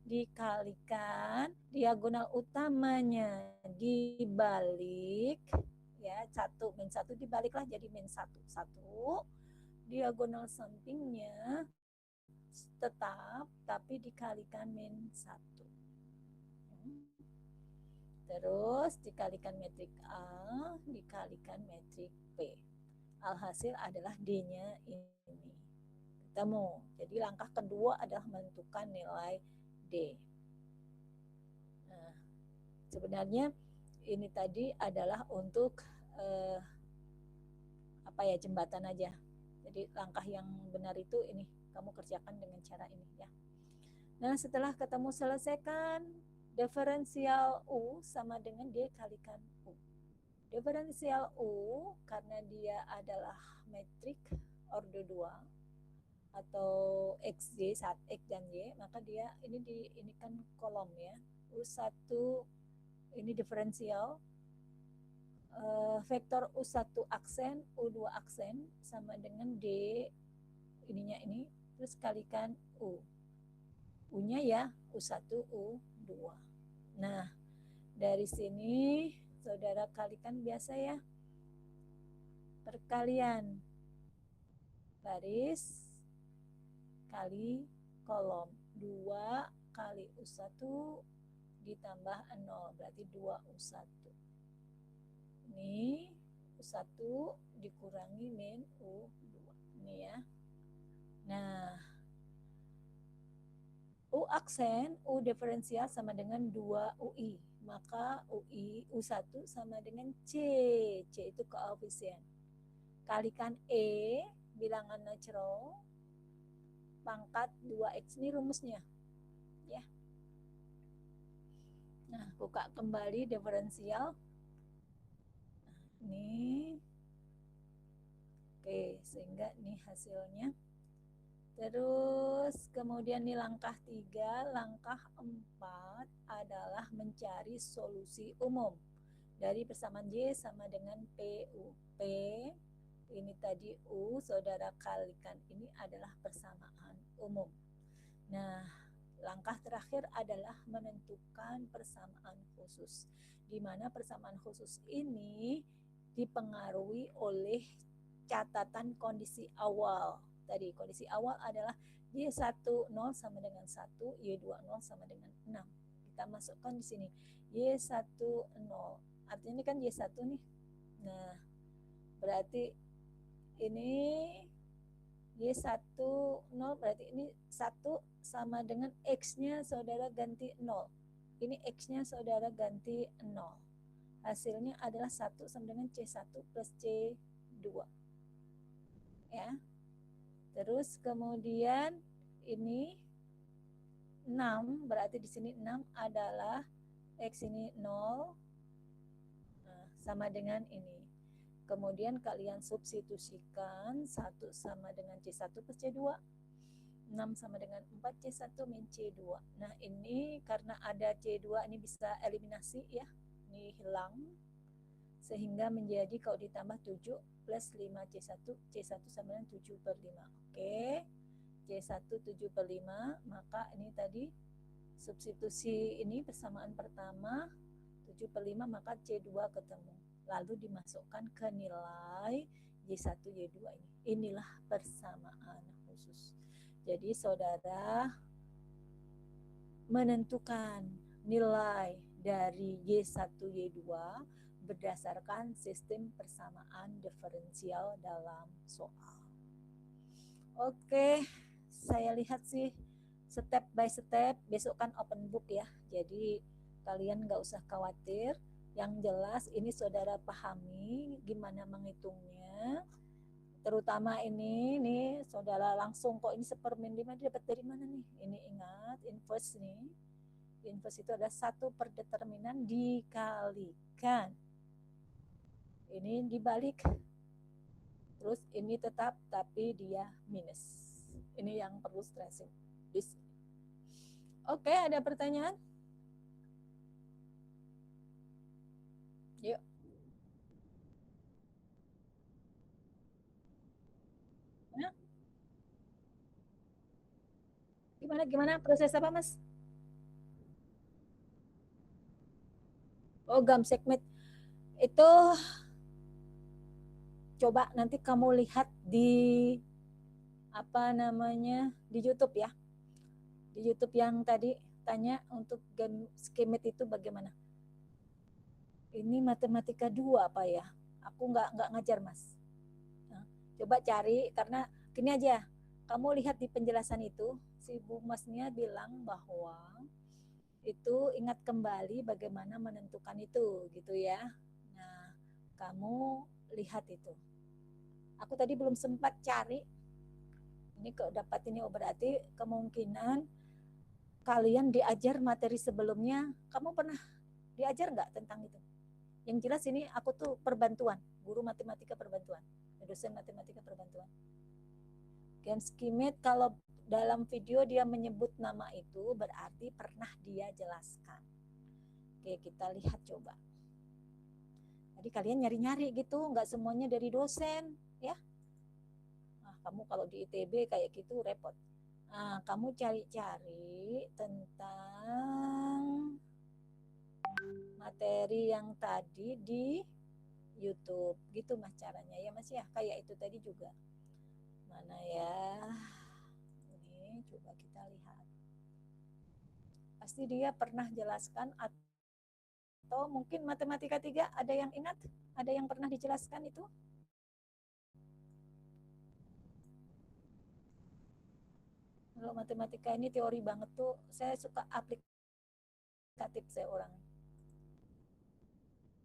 dikalikan diagonal utamanya dibalik ya, 1 min 1 dibaliklah jadi min 1. Diagonal sampingnya tetap tapi dikalikan min 1. Terus dikalikan metrik A dikalikan metrik P. Alhasil adalah D-nya ini. Ketemu. Jadi langkah kedua adalah menentukan nilai D. Nah, sebenarnya ini tadi adalah untuk jembatan aja. Jadi langkah yang benar itu ini kamu kerjakan dengan cara ini ya. Nah, setelah ketemu selesaikan diferensial U sama dengan D kalikan U. Diferensial U karena dia adalah metrik order 2 atau XY saat X dan Y, maka dia ini kan kolom ya. U1 ini diferensial vektor U1 aksen, U2 aksen sama dengan D ininya ini, terus kalikan U. U-nya ya U1, U2. Nah, dari sini saudara kalikan biasa ya. Perkalian baris kali kolom. 2 kali U1 ditambah 0 berarti 2U1. Ini U1 dikurangi min U2. Ini ya. Nah, U aksen, U diferensial sama dengan 2UI. Maka U1 sama dengan C. C itu koefisien. Kalikan E, bilangan natural, pangkat 2X. Ini rumusnya. Ya. Nah, buka kembali diferensial. Nah, ini. Oke, sehingga ini hasilnya. Terus kemudian di langkah 3, langkah 4 adalah mencari solusi umum dari persamaan Y sama dengan PU. P ini tadi U, saudara kalikan ini adalah persamaan umum. Nah, langkah terakhir adalah menentukan persamaan khusus, di mana persamaan khusus ini dipengaruhi oleh catatan kondisi awal. Tadi kondisi awal adalah Y10 sama dengan 1, Y20 sama dengan 6. Kita masukkan di sini Y10. Artinya ini kan Y1 nih. Nah, berarti ini Y10 berarti ini 1 sama dengan X-nya saudara ganti 0. Ini X-nya saudara ganti 0. Hasilnya adalah 1 sama dengan C1 plus C2. Ya. Terus kemudian ini 6, berarti di sini 6 adalah X ini 0 sama dengan ini. Kemudian kalian substitusikan 1 sama dengan C1 plus C2. 6 sama dengan 4 C1 min C2. Nah ini karena ada C2 ini bisa eliminasi ya. Ini hilang. Sehingga menjadi kalau ditambah 7 plus 5 C1. C1 sama dengan 7 per 5. Oke. C1 7 per 5. Maka ini tadi substitusi ini persamaan pertama 7 per 5 maka C2 ketemu. Lalu dimasukkan ke nilai Y1, Y2 ini. Inilah persamaan khusus. Jadi saudara menentukan nilai dari Y1, Y2 berdasarkan sistem persamaan diferensial dalam soal. Oke, saya lihat sih step by step, besok kan open book ya. Jadi kalian nggak usah khawatir. Yang jelas ini saudara pahami gimana menghitungnya. Terutama ini nih saudara langsung kok ini 1/5 dapat dari mana nih? Ini ingat inverse nih. Inverse itu ada 1 per determinan dikalikan. Ini dibalik. Terus ini tetap tapi dia minus. Ini yang perlu stressing. Oke, ada pertanyaan? Yuk. Gimana proses apa, Mas? Oh, Gamsekmed. Itu coba nanti kamu lihat di di YouTube ya. Di YouTube yang tadi tanya untuk Gamsekmed itu bagaimana? Ini matematika 2 apa ya? Aku nggak ngajar, Mas. Nah, coba cari karena gini aja. Kamu lihat di penjelasan itu si Bu Masnya bilang bahwa itu ingat kembali bagaimana menentukan itu gitu ya. Nah, kamu lihat itu. Aku tadi belum sempat cari. Ini kok dapat ini berarti kemungkinan kalian diajar materi sebelumnya. Kamu pernah diajar nggak tentang itu? Yang jelas ini aku tuh perbantuan, guru matematika perbantuan, dosen matematika perbantuan. Gamsekmed kalau dalam video dia menyebut nama itu berarti pernah dia jelaskan. Oke, kita lihat coba. Jadi kalian nyari-nyari gitu, nggak semuanya dari dosen, ya. Nah, kamu kalau di ITB kayak gitu repot. Nah, kamu cari-cari tentang materi yang tadi di YouTube, gitu Mas caranya ya Mas ya, kayak itu tadi juga. Mana ya? Ini coba kita lihat. Pasti dia pernah jelaskan atau mungkin matematika 3 ada yang ingat? Ada yang pernah dijelaskan itu? Kalau matematika ini teori banget tuh, saya suka aplikatif saya orang.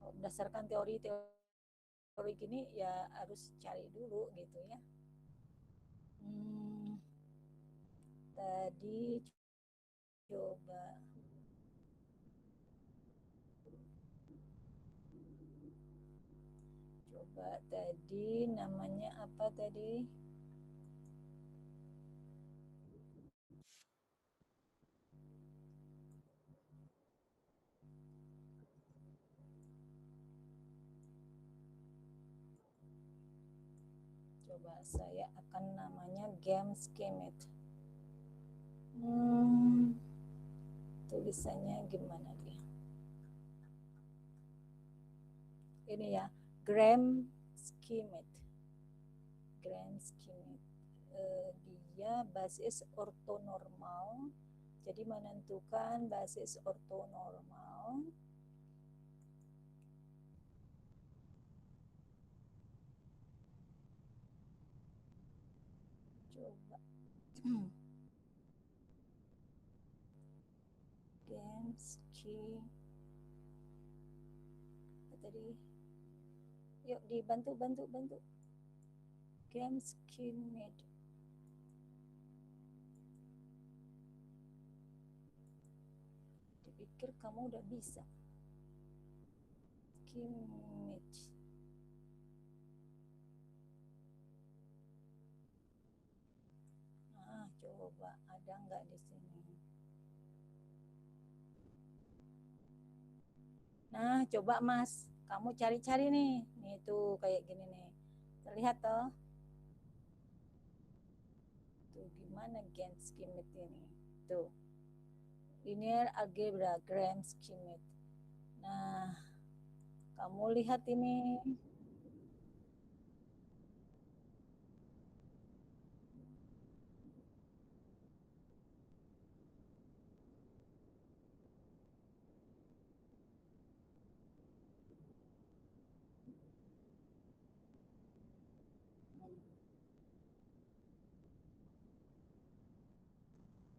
Berdasarkan teori gini ya harus cari dulu gitu ya. Tadi coba tadi namanya apa tadi? Coba saya akan namanya Gamsekmed. Tulisannya gimana dia? Ini ya, Gamsekmed. Dia basis ortonormal. Jadi menentukan basis ortonormal. Coba. Gamsekmed. Tadi. Yuk dibantu. Gamsekmed. Dipikir kamu udah bisa. Gamsekmed. Coba ada nggak di sini? Nah, coba Mas, kamu cari-cari nih. Nih tuh kayak gini nih. Terlihat toh? Tuh gimana Gram scheme ini? Tuh. Linear algebra Gram scheme. Nah, kamu lihat ini.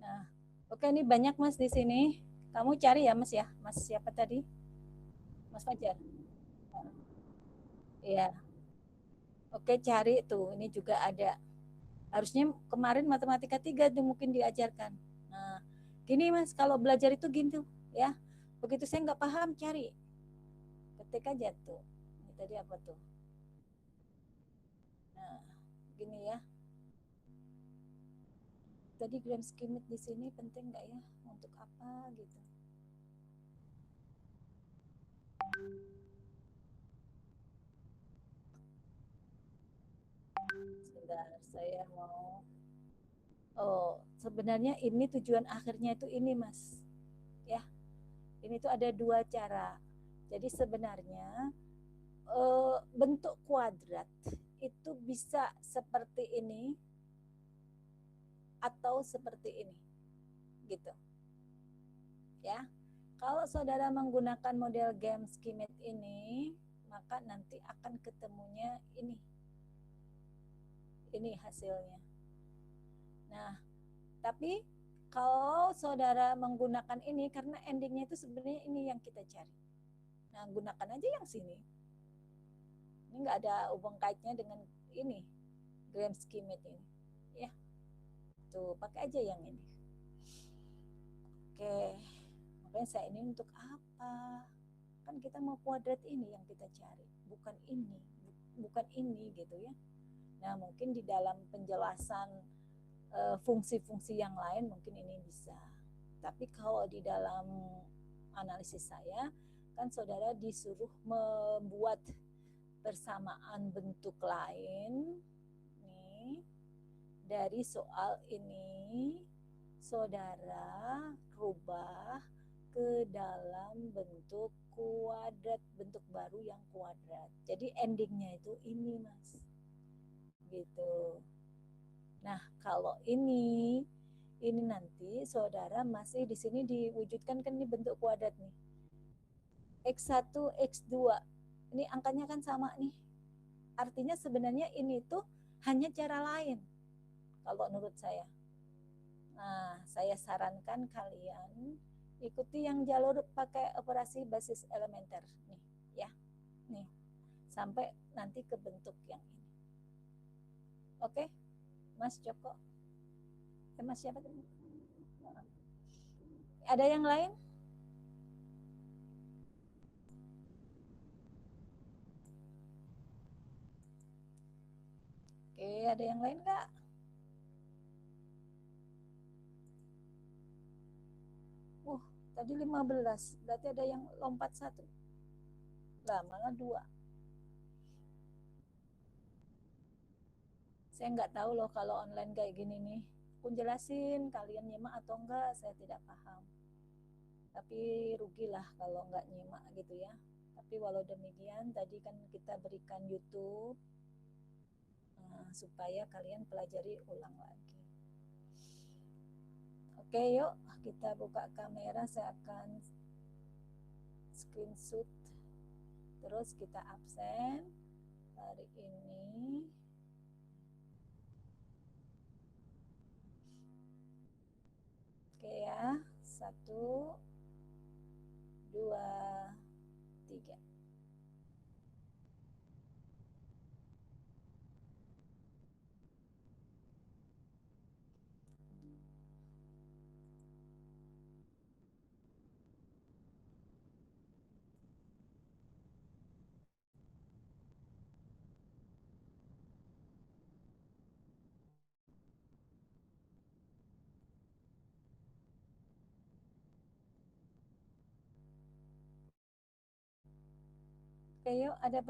Nah, oke ini banyak Mas di sini. Kamu cari ya Mas ya. Mas siapa tadi? Mas Fajar. Iya. Oke, cari tuh. Ini juga ada. Harusnya kemarin matematika 3 tuh mungkin diajarkan. Nah, gini Mas, kalau belajar itu gitu ya. Begitu saya nggak paham, cari. Ketik aja tuh. Ini tadi apa tuh? Nah, gini ya. Tadi gram skimit di sini penting nggak ya? Untuk apa gitu? Sebentar, saya mau. Oh, sebenarnya ini tujuan akhirnya itu ini Mas. Ya, ini tuh ada dua cara. Jadi sebenarnya bentuk kuadrat itu bisa seperti ini atau seperti ini, gitu. Ya, kalau saudara menggunakan model game schemate ini, maka nanti akan ketemunya ini hasilnya. Nah, tapi kalau saudara menggunakan ini karena endingnya itu sebenarnya ini yang kita cari. Nah, gunakan aja yang sini. Ini nggak ada hubung kaitnya dengan ini gram schemate ini, ya. Tuh, pakai aja yang ini. Oke, makanya saya ini untuk apa? Kan kita mau kuadrat ini yang kita cari, bukan ini gitu ya. Nah, mungkin di dalam penjelasan fungsi-fungsi yang lain mungkin ini bisa. Tapi kalau di dalam analisis saya, kan saudara disuruh membuat persamaan bentuk lain nih dari soal ini saudara rubah ke dalam bentuk kuadrat, bentuk baru yang kuadrat. Jadi endingnya itu ini Mas, gitu. Nah, kalau ini nanti saudara masih di sini diwujudkan kan ini bentuk kuadrat nih. X1, X2. Ini angkanya kan sama nih. Artinya sebenarnya ini tuh hanya cara lain kalau menurut saya. Nah, saya sarankan kalian ikuti yang jalur pakai operasi basis elementer nih, ya. Nih. Sampai nanti ke bentuk yang ini. Oke? Mas Joko. Mas siapa tadi? Ada yang lain? Oke, ada yang lain nggak? Tadi 15, berarti ada yang lompat 1. Lah, malah 2. Saya nggak tahu loh kalau online kayak gini nih. Aku jelasin, kalian nyimak atau enggak, saya tidak paham. Tapi rugilah kalau nggak nyimak gitu ya. Tapi walau demikian, tadi kan kita berikan YouTube supaya kalian pelajari ulang lagi. Oke, yuk kita buka kamera. Saya akan screenshot. Terus kita absen hari ini. Oke ya, 1, 2, 3. Oke, yuk ada